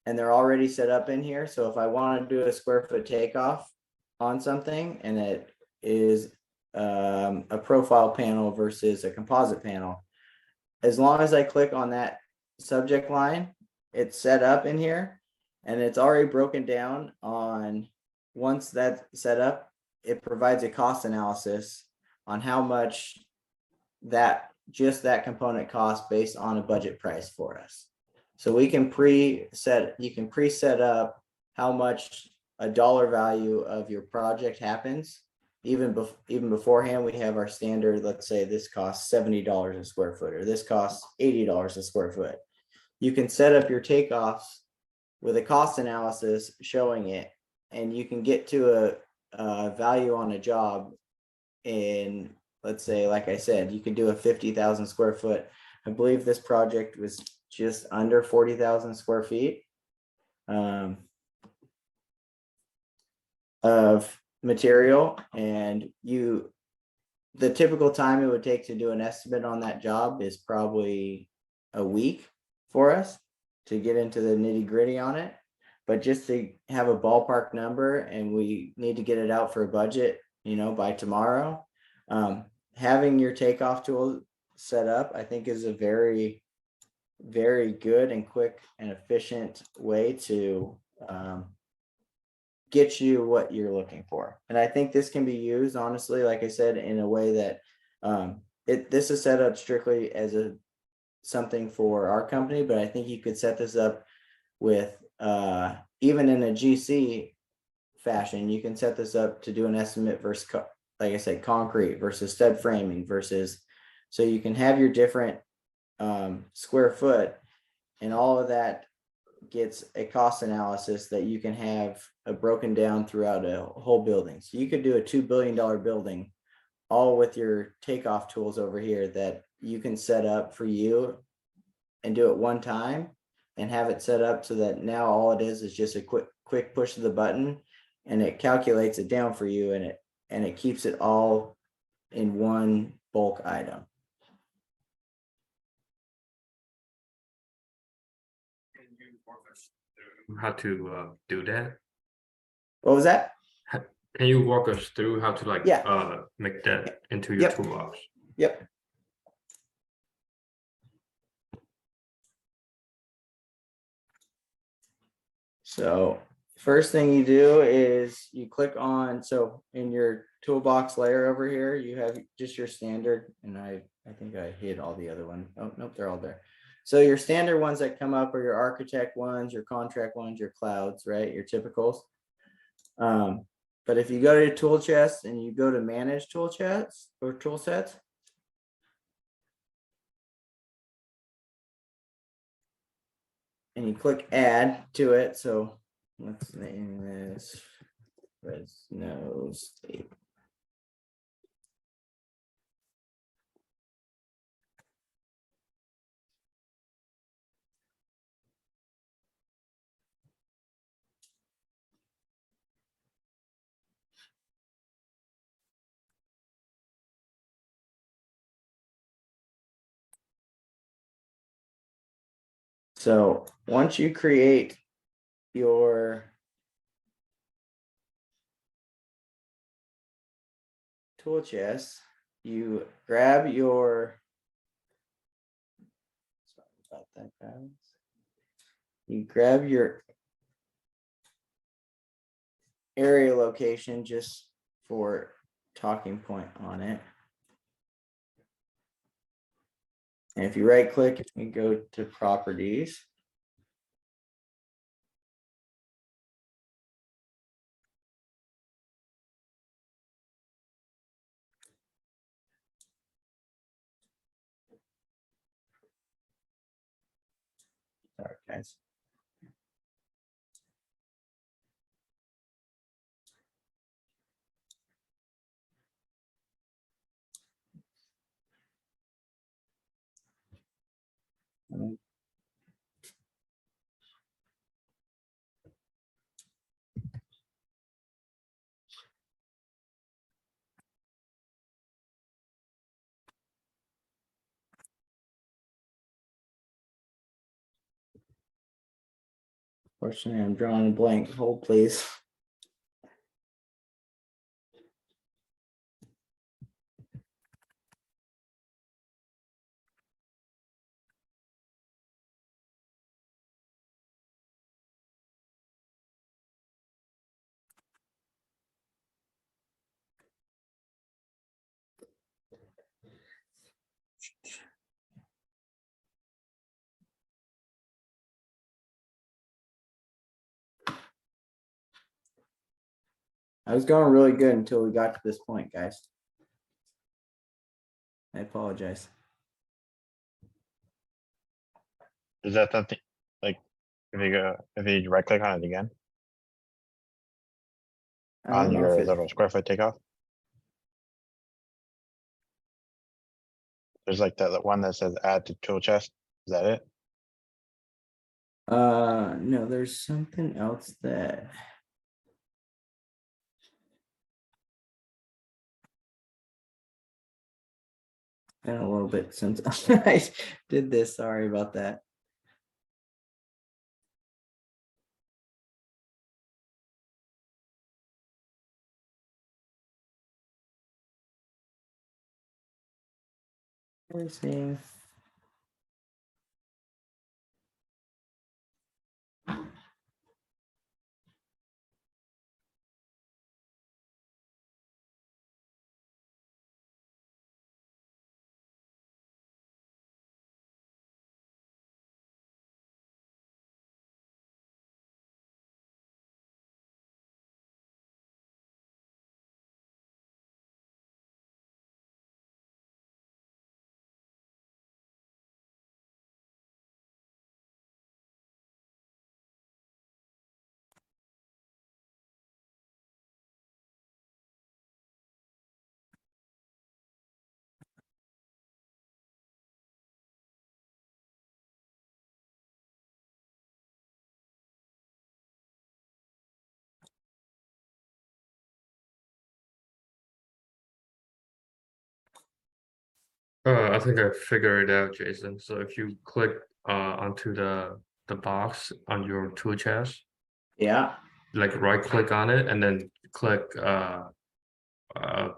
And they're already set up in here. So if I want to do a square foot takeoff on something and it is a profile panel versus a composite panel, as long as I click on that subject line, it's set up in here and it's already broken down on, once that's set up, it provides a cost analysis on how much that just that component costs based on a budget price for us. So we can preset, you can preset up how much a dollar value of your project happens. Even beforehand, we have our standard, let's say this costs $70 a square foot, or this costs $80 a square foot. You can set up your takeoffs with a cost analysis showing it, and you can get to a value on a job in, let's say, like I said, you could do a 50,000 square foot. I believe this project was just under 40,000 square feet of material, and the typical time it would take to do an estimate on that job is probably a week for us to get into the nitty gritty on it. But just to have a ballpark number, and we need to get it out for a budget, by tomorrow. Having your takeoff tool set up, I think, is a very, very good and quick and efficient way to get you what you're looking for. And I think this can be used, honestly, like I said, in a way that this is set up strictly as something for our company, but I think you could set this up with even in a GC fashion. You can set this up to do an estimate versus, like I said, concrete versus stud framing versus, so you can have your different square foot, and all of that gets a cost analysis that you can have broken down throughout a whole building. So you could do a $2 billion building all with your takeoff tools over here that you can set up for you and do it one time and have it set up so that now all it is just a quick push of the button, and it calculates it down for you, and it keeps it all in one bulk item. How to do that? What was that? Can you walk us through how to Yeah. make that into your Yep. toolbox? Yep. So first thing you do is you click on, so in your toolbox layer over here, you have just your standard, and I think I hid all the other ones. Oh, nope, they're all there. So your standard ones that come up are your architect ones, your contract ones, your clouds, right? Your typicals. But if you go to tool chest and you go to manage tool chest or tool sets, and you click add to it. So let's name this Fresno State. So once you create your tool chest, you grab your, sorry about that, guys. You grab your area location just for talking point on it. And if you right click and go to properties, Sorry, guys. Fortunately, I'm drawing a blank. Hold, please. I was going really good until we got to this point, guys. I apologize. Is that something, like, if you right click on it again, I don't on know if your it, little square foot takeoff? There's like that one that says add to tool chest. Is that it? no, there's something else that. Been a little bit since I did this. Sorry about that. Everything. I think I figured it out, Jason. So if you click onto the box on your tool chest, Yeah, like right click on it and then click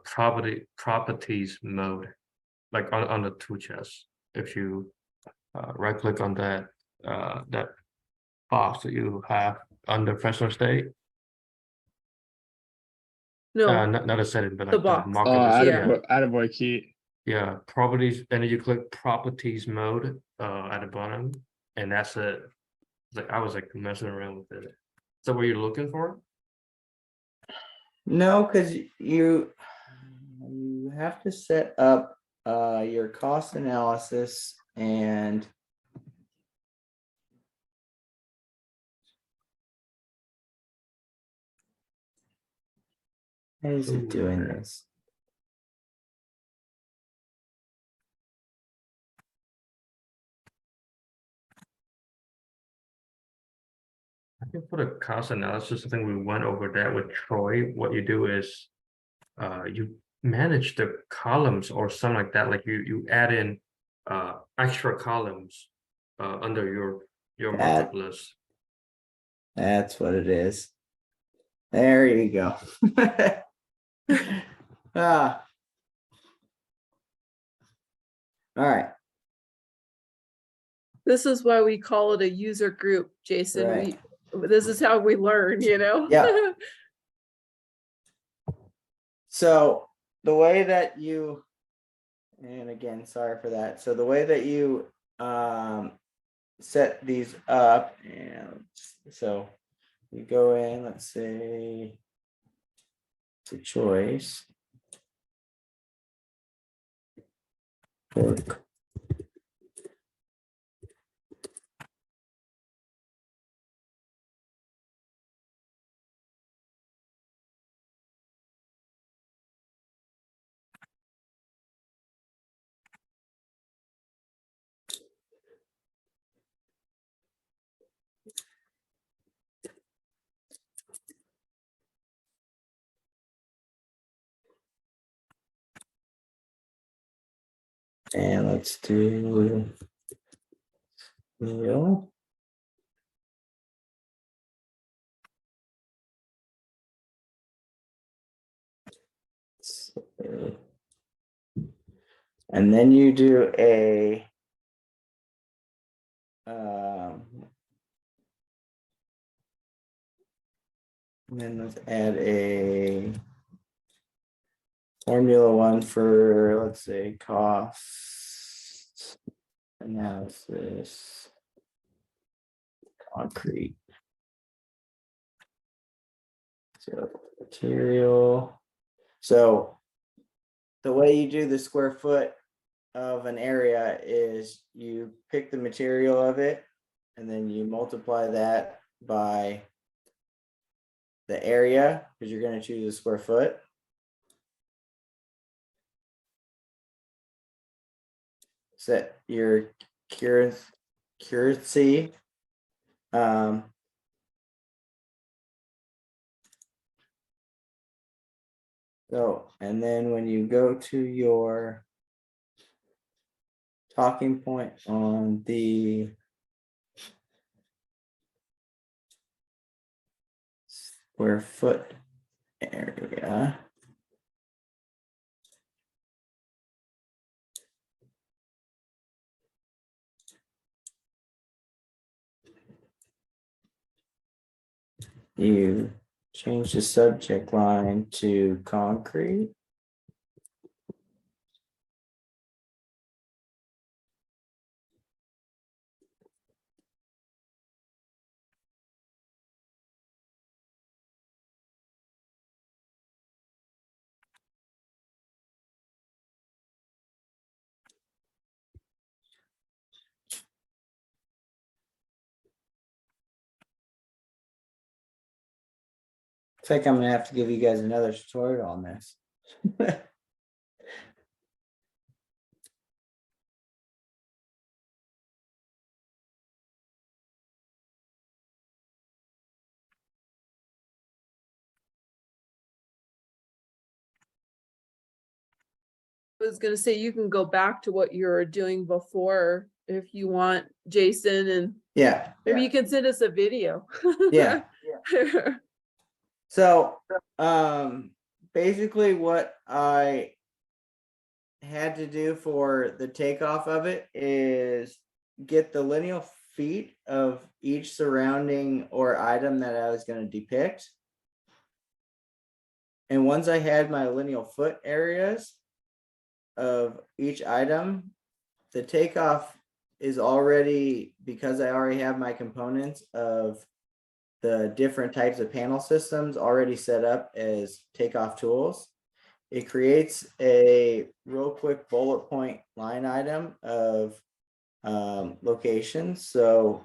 properties mode, like on the tool chest. If you right click on that box that you have under professional state, No, not a setting, but the like the box. mark Oh, of the Yeah. attaboy Keith. yeah, properties, and then you click properties mode at the bottom, and that's it. Like I was like messing around with it. Is that what you're looking for? no, because you have to set up your cost analysis and how is it doing this? I think for the cost analysis, I think we went over that with Troy. What you do is you manage the columns or something like that. Like you add in extra columns under your markup That- list. That's what it is. There you go. Ah. All right, This is why we call it a user group, Jason. Right. This is how we learn, you know? Yeah. so the way that you, and again, sorry for that. So the way that you set these up, and so you go in, let's say to choice. Work. And let's do Neil. And then you do a and then let's add a Formula One for, let's say, cost analysis, concrete. So material. So the way you do the square foot of an area is you pick the material of it and then you multiply that by the area, because you're going to choose a square foot. Set your accuracy. So, and then when you go to your talking point on the square foot area, you change the subject line to concrete. I think I'm gonna have to give you guys another tutorial on this. I was gonna say, you can go back to what you were doing before if you want, Jason, and Yeah, maybe you can send us a video. yeah. So, basically what I had to do for the takeoff of it is get the lineal feet of each surrounding or item that I was going to depict. And once I had my lineal foot areas of each item, the takeoff is already, because I already have my components of the different types of panel systems already set up as takeoff tools. It creates a real quick bullet point line item of locations. So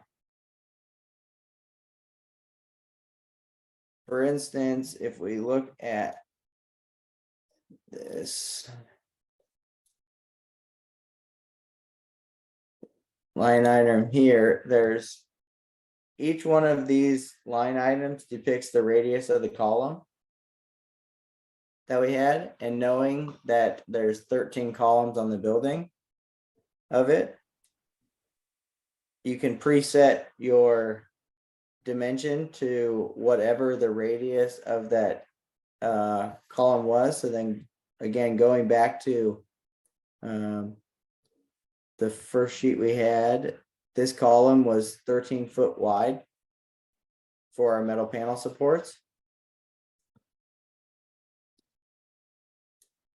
for instance, if we look at this line item here, there's each one of these line items depicts the radius of the column that we had, and knowing that there's 13 columns on the building of it, you can preset your dimension to whatever the radius of that column was. So then again, going back to the first sheet we had, this column was 13 foot wide for our metal panel supports.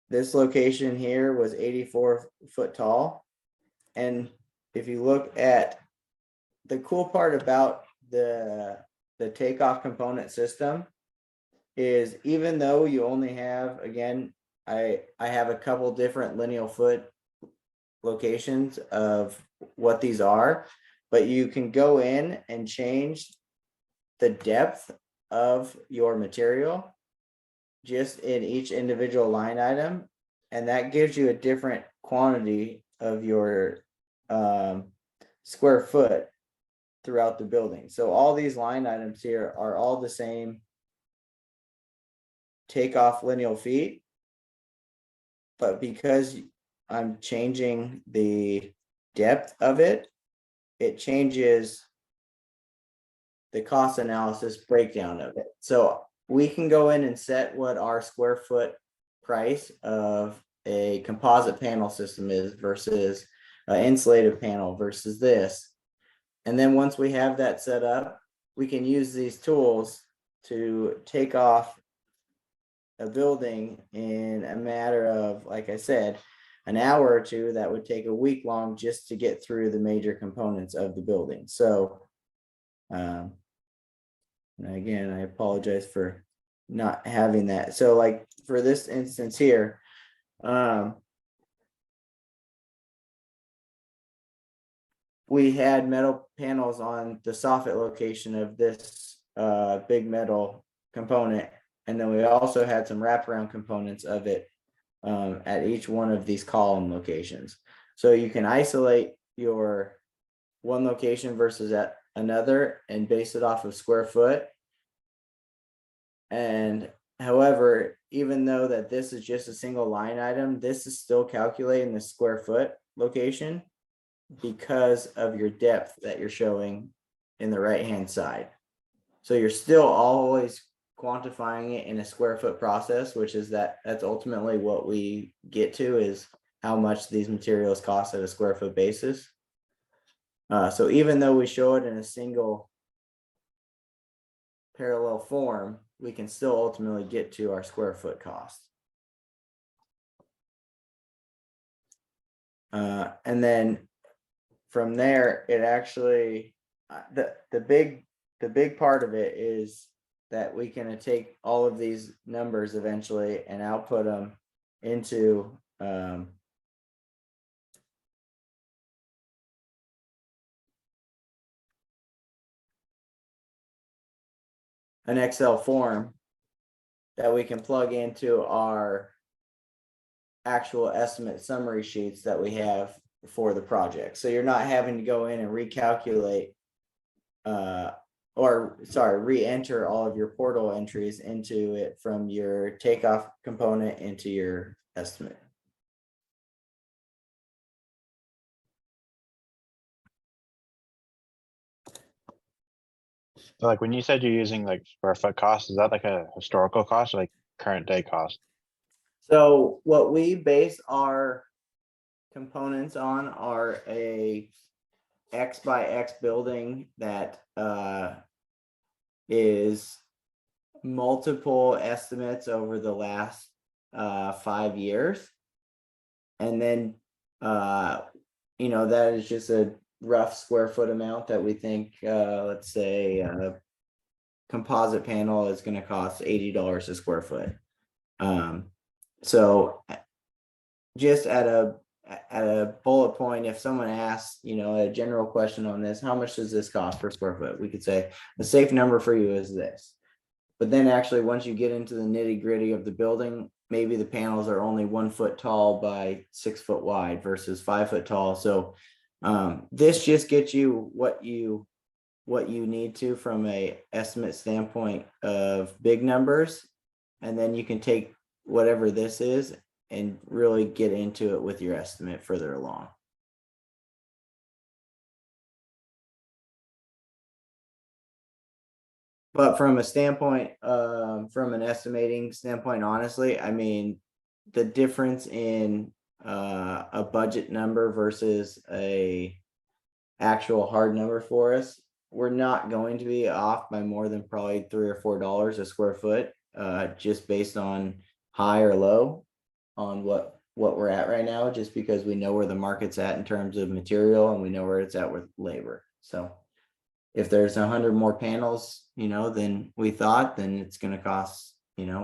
This location here was 84 foot tall. And if you look at the cool part about the takeoff component system is, even though you only have, again, I have a couple different lineal foot locations of what these are, but you can go in and change the depth of your material just in each individual line item, and that gives you a different quantity of your square foot throughout the building. So all these line items here are all the same takeoff lineal feet, but because I'm changing the depth of it, it changes the cost analysis breakdown of it. So we can go in and set what our square foot price of a composite panel system is versus an insulated panel versus this. And then once we have that set up, we can use these tools to take off a building in a matter of, like I said, an hour or two. That would take a week long just to get through the major components of the building. So, and again, I apologize for not having that. So like for this instance here, we had metal panels on the soffit location of this big metal component. And then we also had some wraparound components of it at each one of these column locations. So you can isolate your one location versus at another and base it off of square foot. And however, even though that this is just a single line item, this is still calculating the square foot location because of your depth that you're showing in the right hand side. So you're still always quantifying it in a square foot process, which is that's ultimately what we get to, is how much these materials cost at a square foot basis. So even though we show it in a single parallel form, we can still ultimately get to our square foot cost. And then from there, it actually, the big part of it is that we can take all of these numbers eventually and output them into an Excel form that we can plug into our actual estimate summary sheets that we have for the project. So you're not having to go in and recalculate re-enter all of your portal entries into it from your takeoff component into your estimate. So like when you said you're using like square foot cost, is that like a historical cost or like current day cost? So what we base our components on are a X by X building that is multiple estimates over the last 5 years. And then that is just a rough square foot amount that we think, let's say a composite panel is going to cost $80 a square foot. So just at a bullet point, if someone asks, a general question on this, how much does this cost per square foot? We could say the safe number for you is this. But then actually, once you get into the nitty gritty of the building, maybe the panels are only 1 foot tall by 6 foot wide versus 5 foot tall. So this just gets you what you need to from a estimate standpoint of big numbers. And then you can take whatever this is and really get into it with your estimate further along. But from a standpoint, from an estimating standpoint, honestly, I mean, the difference in a budget number versus a actual hard number for us, we're not going to be off by more than probably $3 or $4 a square foot, just based on high or low on what we're at right now, just because we know where the market's at in terms of material and we know where it's at with labor. So if there's 100 more panels, than we thought, then it's going to cost, maybe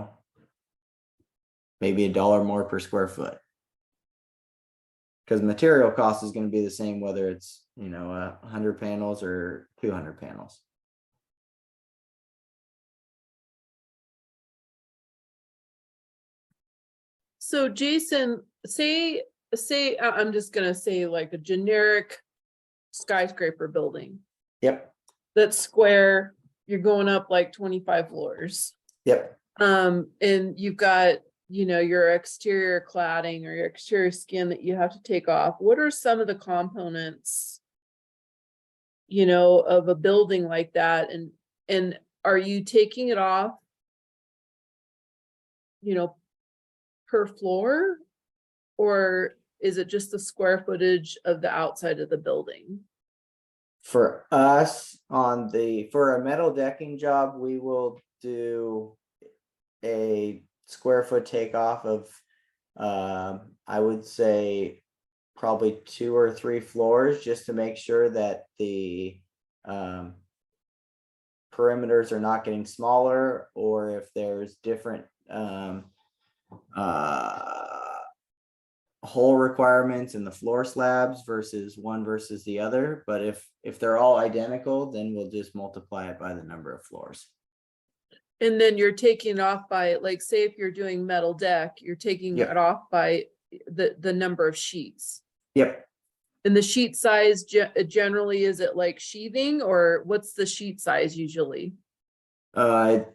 $1 more per square foot. Because material cost is going to be the same whether it's 100 panels or 200 panels. So Jason, say I'm just gonna say like a generic skyscraper building Yep. that's square, you're going up like 25 floors. Yep. And you've got you know, your exterior cladding or your exterior skin that you have to take off, what are some of the components, you know, of a building like that? And are you taking it off, you know, per floor? Or is it just the square footage of the outside of the building? For us for a metal decking job, we will do a square foot takeoff of, I would say probably 2 or 3 floors, just to make sure that the perimeters are not getting smaller, or if there's different hole requirements in the floor slabs versus one versus the other. But if they're all identical, then we'll just multiply it by the number of floors. And then you're taking off by, like, say if you're doing metal deck, you're taking Yep. it off by the number of sheets. Yep. And the sheet size generally, is it like sheathing, or what's the sheet size usually? It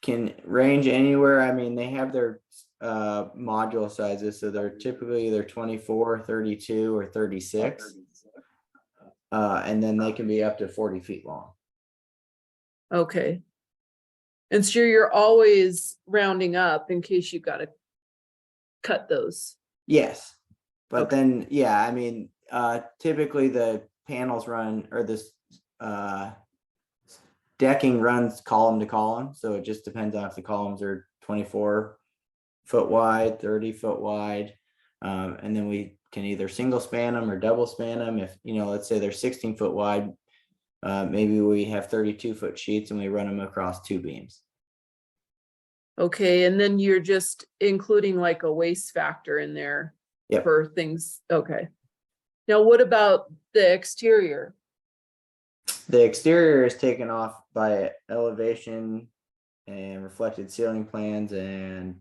can range anywhere. I mean, they have their module sizes, so they're typically either 24, 32, or 36. And then they can be up to 40 feet long. Okay. And so you're always rounding up in case you've got to cut those. Yes. But Okay. then, yeah, I mean, typically the panels run, or this decking runs column to column. So it just depends on if the columns are 24 foot wide, 30 foot wide. And then we can either single span them or double span them. If, you know, let's say they're 16 foot wide, maybe we have 32 foot sheets and we run them across 2 beams. Okay, and then you're just including like a waste factor in there Yep. for things. Okay. Now, what about the exterior? The exterior is taken off by elevation and reflected ceiling plans and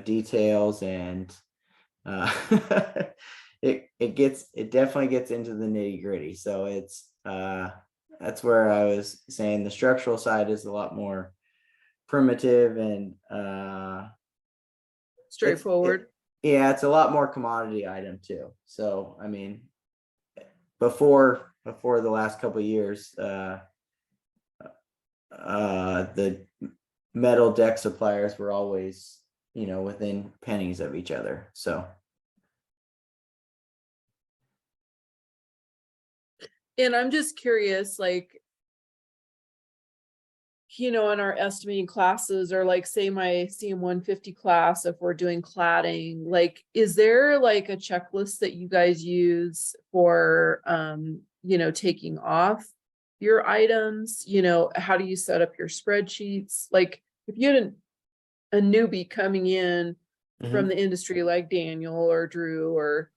details, and it definitely gets into the nitty gritty. So it's that's where I was saying the structural side is a lot more primitive and Straightforward. yeah, it's a lot more commodity item too. So I mean, before the last couple of years, the metal deck suppliers were always, you know, within pennies of each other. So And I'm just curious, like, you know, in our estimating classes, or like say my CM 150 class, if we're doing cladding, like, is there like a checklist that you guys use for, you know, taking off your items? You know, how do you set up your spreadsheets? Like, if you had a newbie coming in from the industry like Daniel or Drew, or,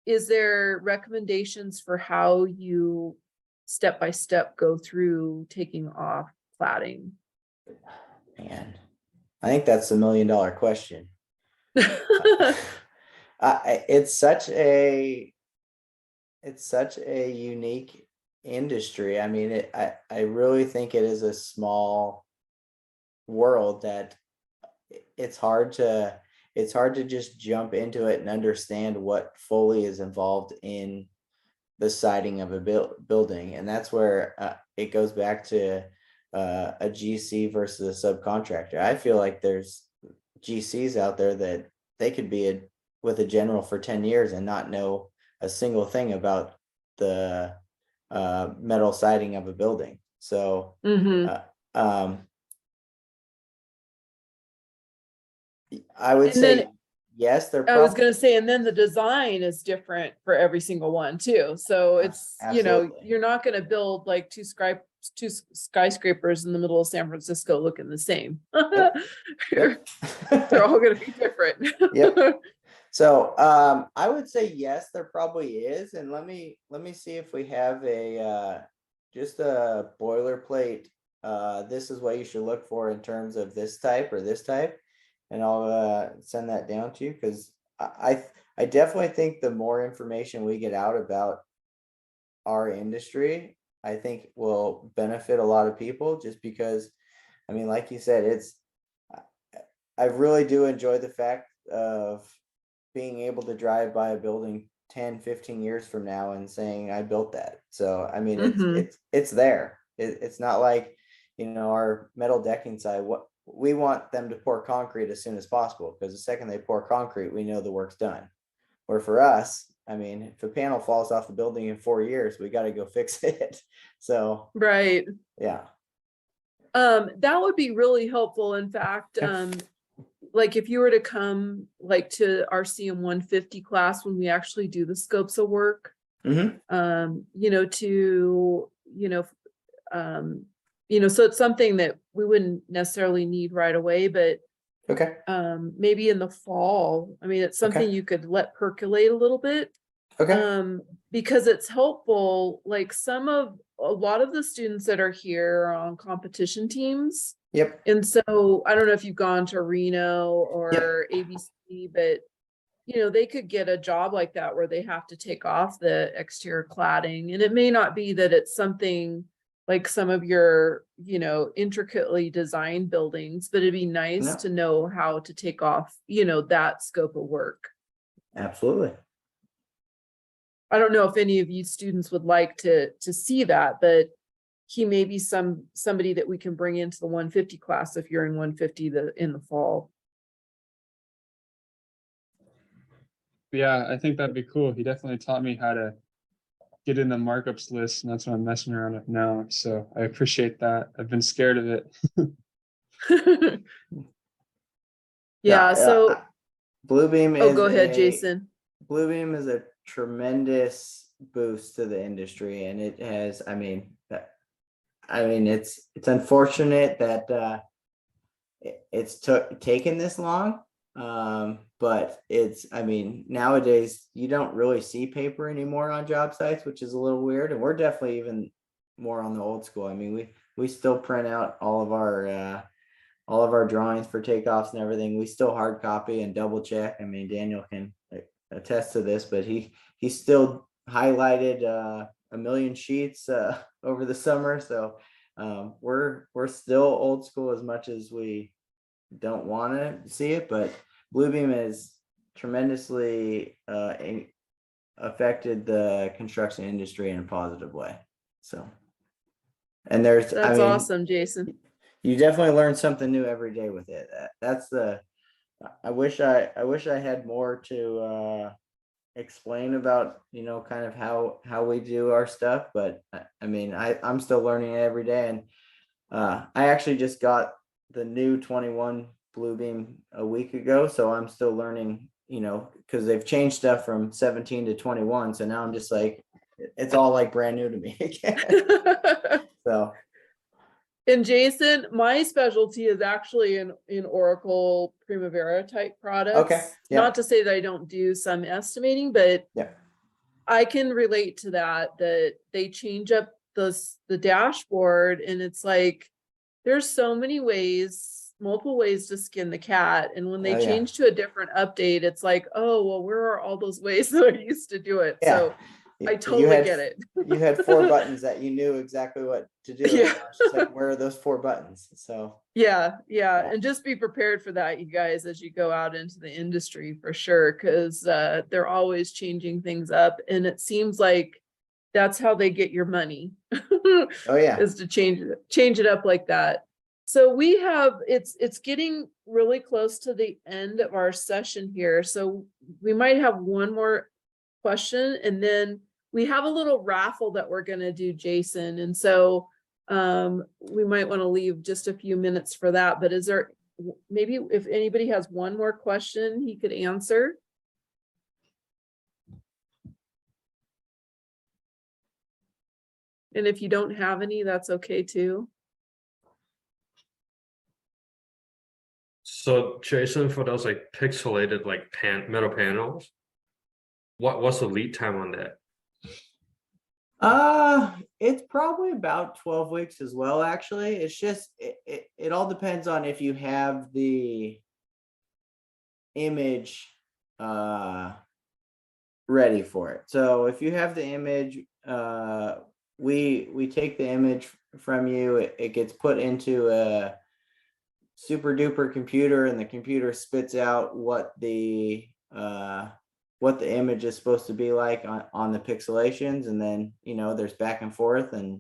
is there recommendations for how you step by step go through taking off cladding? man, I think that's $1 million question. It's such a unique industry. I mean, I really think it is a small world that it's hard to just jump into it and understand what fully is involved in the siding of a building. And that's where it goes back to a GC versus a subcontractor. I feel like there's GCs out there that they could be with a general for 10 years and not know a single thing about the metal siding of a building. So I would And say then yes, they're I was probably gonna say, and then the design is different for every single one too. So it's, you know, Absolutely. you're not gonna build like two skyscrapers in the middle of San Francisco looking the same. They're all gonna be different. Yep. So I would say yes, there probably is. And let me see if we have a just a boilerplate. This is what you should look for in terms of this type or this type. And I'll send that down to you, because I definitely think the more information we get out about our industry, I think will benefit a lot of people, just because, I mean, like you said, I really do enjoy the fact of being able to drive by a building 10, 15 years from now and saying I built that. So I mean Mhm. it's there. It's not like, our metal decking side, what we want them to pour concrete as soon as possible, because the second they pour concrete, we know the work's done. Where for us, I mean, if a panel falls off the building in 4 years, we got to go fix it. So Right. yeah. That would be really helpful. In fact, Yeah. like if you were to come like to our CM 150 class when we actually do the scopes of work, Mhm. so it's something that we wouldn't necessarily need right away, but Okay. maybe in the fall. I mean, it's something Okay. you could let percolate a little bit. Okay. Because it's helpful, like a lot of the students that are here are on competition teams. Yep. And so I don't know if you've gone to Reno Yep. or ABC, but they could get a job like that where they have to take off the exterior cladding. And it may not be that it's something like some of your, intricately designed buildings, but it'd be nice No. to know how to take off, that scope of work. Absolutely. I don't know if any of you students would like to see that, but he may be somebody that we can bring into the 150 class if you're in 150 in the fall. Yeah, I think that'd be cool. He definitely taught me how to get in the markups list, and that's what I'm messing around with now. So I appreciate that. I've been scared of it. Yeah, so Bluebeam oh, is go ahead, Jason. Bluebeam is a tremendous boost to the industry, and it has, it's unfortunate that it's taken this long. But nowadays you don't really see paper anymore on job sites, which is a little weird. And we're definitely even more on the old school. I mean, we still print out all of our drawings for takeoffs and everything. We still hard copy and double check. I mean, Daniel can attest to this, but he still highlighted a million sheets over the summer. So we're still old school as much as we don't want to see it, but Bluebeam has tremendously affected the construction industry in a positive way. So, and That's awesome, Jason. You definitely learn something new every day with it. I wish I had more to explain about, kind of how we do our stuff, but I'm still learning it every day. And I actually just got the new 21 Bluebeam a week ago, so I'm still learning, because they've changed stuff from 17 to 21. So now I'm just like, it's all like brand new to me again. So. And Jason, my specialty is actually in Oracle Primavera type products. Okay. Yeah. Not to say that I don't do some estimating, but yeah, I can relate to that they change up the dashboard, and it's like there's so many ways, multiple ways to skin the cat. And when they Oh, yeah. change to a different update, it's like, oh, well, where are all those ways that I used to do it? Yeah. So I totally get it. You had 4 buttons that you knew exactly what to do. Yeah. It's just like, where are those 4 buttons? So. Yeah. Yeah. And just be prepared for that, you guys, as you go out into the industry for sure, because they're always changing things up. And it seems like that's how they get your money. Oh yeah. Is to change it up like that. So it's getting really close to the end of our session here. So we might have one more question, and then we have a little raffle that we're going to do, Jason. And so we might want to leave just a few minutes for that. But is there maybe if anybody has one more question he could answer? And if you don't have any, that's okay too. So Jason, for those like pixelated like metal panels, what's the lead time on that? It's probably about 12 weeks as well, actually. It's just it all depends on if you have the image ready for it. So if you have the image, we take the image from you, it gets put into a super duper computer, and the computer spits out what the image is supposed to be like on the pixelations, and then there's back and forth, and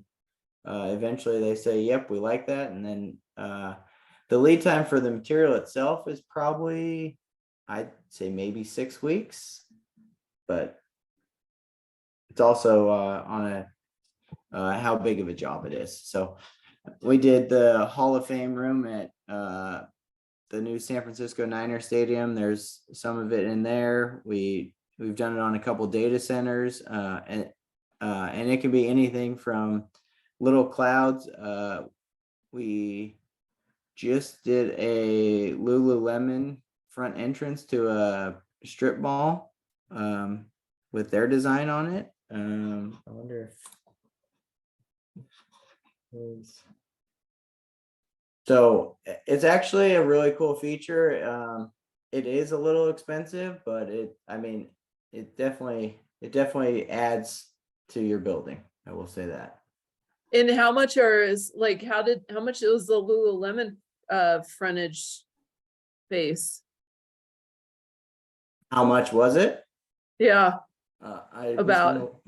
eventually they say, yep, we like that. And then the lead time for the material itself is probably, I'd say maybe 6 weeks, but it's also on how big of a job it is. So we did the Hall of Fame room at the new San Francisco Niner Stadium. There's some of it in there. We've done it on a couple data centers, and it can be anything from little clouds. We just did a Lululemon front entrance to a strip mall with their design on it. I wonder if so it's actually a really cool feature. It is a little expensive, but it definitely adds to your building. I will say that. And how much was the Lululemon frontage space? How much was it? Yeah, About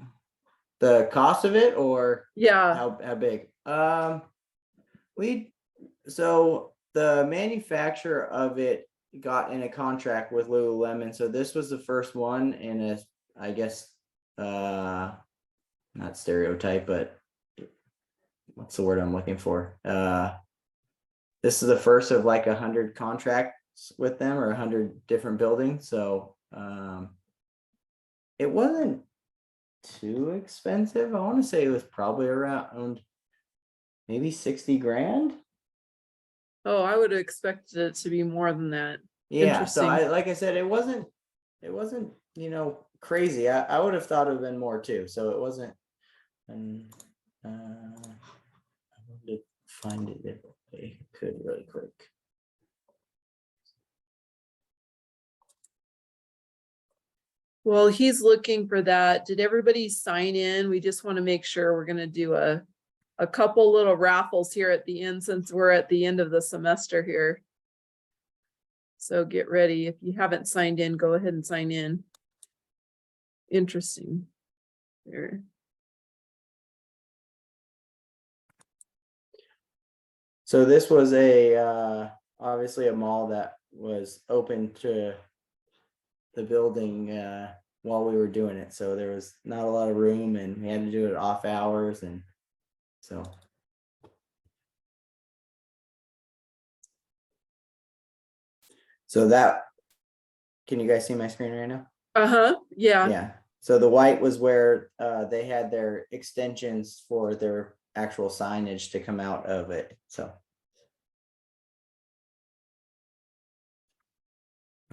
the cost of it, or yeah. how big? So the manufacturer of it got in a contract with Lululemon. So this was the first one in a, I guess, not stereotype, but what's the word I'm looking for? This is the first of like 100 contracts with them, or 100 different buildings. So it wasn't too expensive. I want to say it was probably around maybe 60 grand. Oh, I would have expected it to be more than that. Yeah, so Interesting. like I said, it wasn't crazy. I would have thought it would have been more too. So it wasn't. And I wanted to find it if I could really quick. Well, he's looking for that. Did everybody sign in? We just want to make sure we're going to do a couple little raffles here at the end, since we're at the end of the semester here. So get ready. If you haven't signed in, go ahead and sign in. Interesting. There. So this was obviously a mall that was open to the building while we were doing it. So there was not a lot of room, and we had to do it off hours, and so. So can you guys see my screen right now? Uh-huh. Yeah. Yeah. So the white was where they had their extensions for their actual signage to come out of it. So.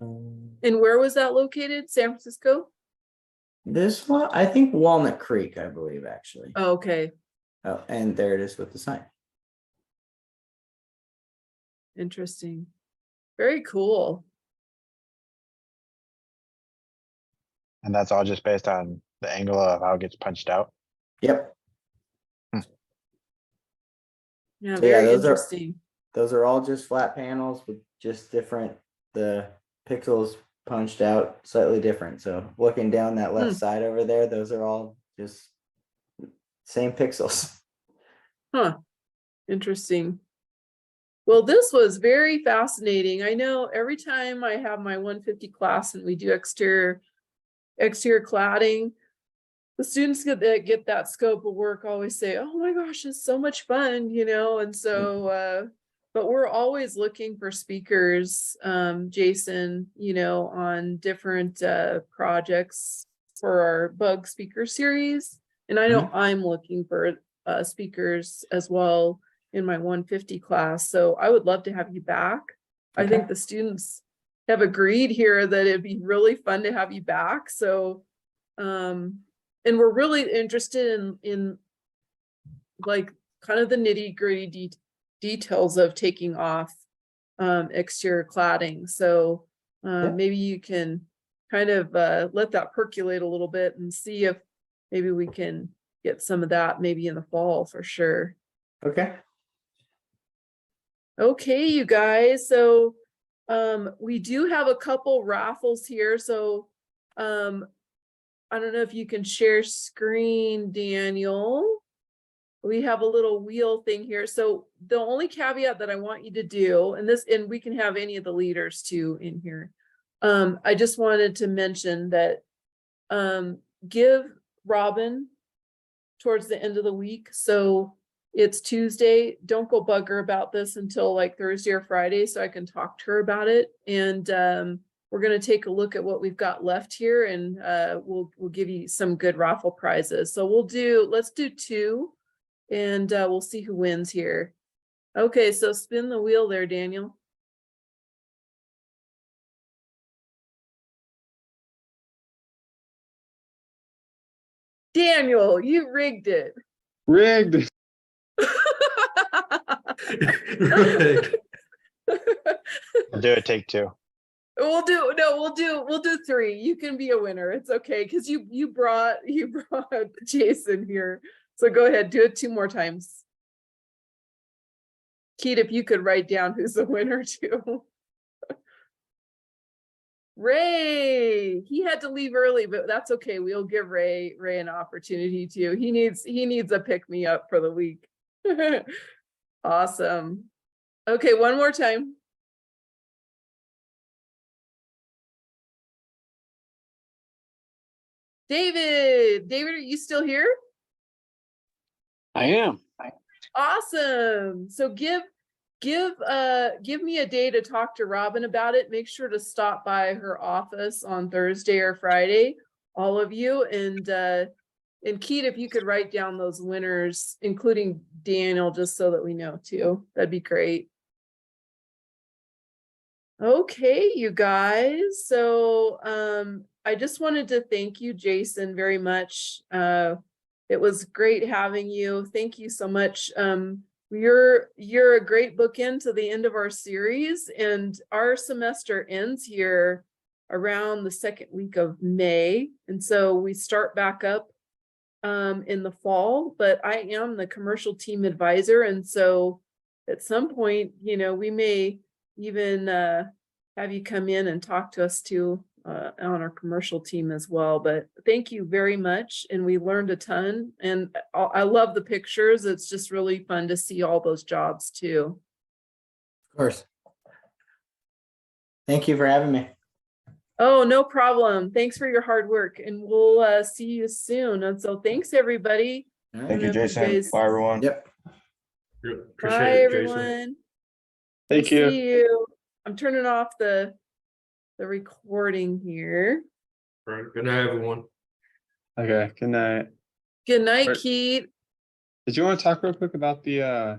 And where was that located? San Francisco? This one, I think Walnut Creek, I believe, actually. Oh, okay. Oh, and there it is with the sign. Interesting. Very cool. And that's all just based on the angle of how it gets punched out. Yep. Yeah, So, very those interesting. Those are all just flat panels with just the pixels punched out slightly different. So looking down that left side over there, those are all just same pixels. Huh. Interesting. Well, this was very fascinating. I know every time I have my 150 class and we do exterior cladding, the students that get that scope of work always say, oh my gosh, it's so much fun, and so but we're always looking for speakers, Jason, on different projects for our bug speaker series. And I know I'm looking for speakers as well in my 150 class. So I would love to have you back. I think the students have agreed here that it'd be really fun to have you back. So, and we're really interested in like kind of the nitty-gritty details of taking off exterior cladding. So maybe you can kind of let that percolate a little bit and see if maybe we can get some of that maybe in the fall for sure. Okay. Okay, you guys, so we do have a couple raffles here, so I don't know if you can share screen, Daniel. We have a little wheel thing here. So the only caveat that I want you to do, and we can have any of the leaders too in here. I just wanted to mention that give Robin towards the end of the week. So it's Tuesday. Don't go bug her about this until like Thursday or Friday so I can talk to her about it. And we're going to take a look at what we've got left here, and we'll give you some good raffle prizes. So let's do 2, and we'll see who wins here. Okay, so spin the wheel there, Daniel. Daniel, you rigged it. Rigged. Right. We'll do it, take 2. We'll do 3. You can be a winner. It's okay, because you brought Jason here. So go ahead, do it 2 more times. Keith, if you could write down who's the winner too. Ray, he had to leave early, but that's okay. We'll give Ray an opportunity too. He needs a pick me up for the week. Awesome. Okay, one more time. David, are you still here? I am. Awesome. So give me a day to talk to Robin about it. Make sure to stop by her office on Thursday or Friday, all of you. And Keith, if you could write down those winners, including Daniel, just so that we know too, that'd be great. Okay, you guys. So I just wanted to thank you, Jason, very much. It was great having you. Thank you so much. You're a great bookend to the end of our series, and our semester ends here around the 2nd week of May. And so we start back up in the fall, but I am the commercial team advisor. And so at some point, we may even have you come in and talk to us too on our commercial team as well. But thank you very much. And we learned a ton, and I love the pictures. It's just really fun to see all those jobs too. Of course. Thank you for having me. Oh, no problem. Thanks for your hard work, and we'll see you soon. And so thanks everybody. All right. Thank you, Jason. guys- Bye, everyone. Yep. Appreciate Bye, it, Jason. everyone. Thank you. See you. I'm turning off the recording here. Right. Good night, everyone. Okay, good night. Good night, Wait. Keith. Did you want to talk real quick about the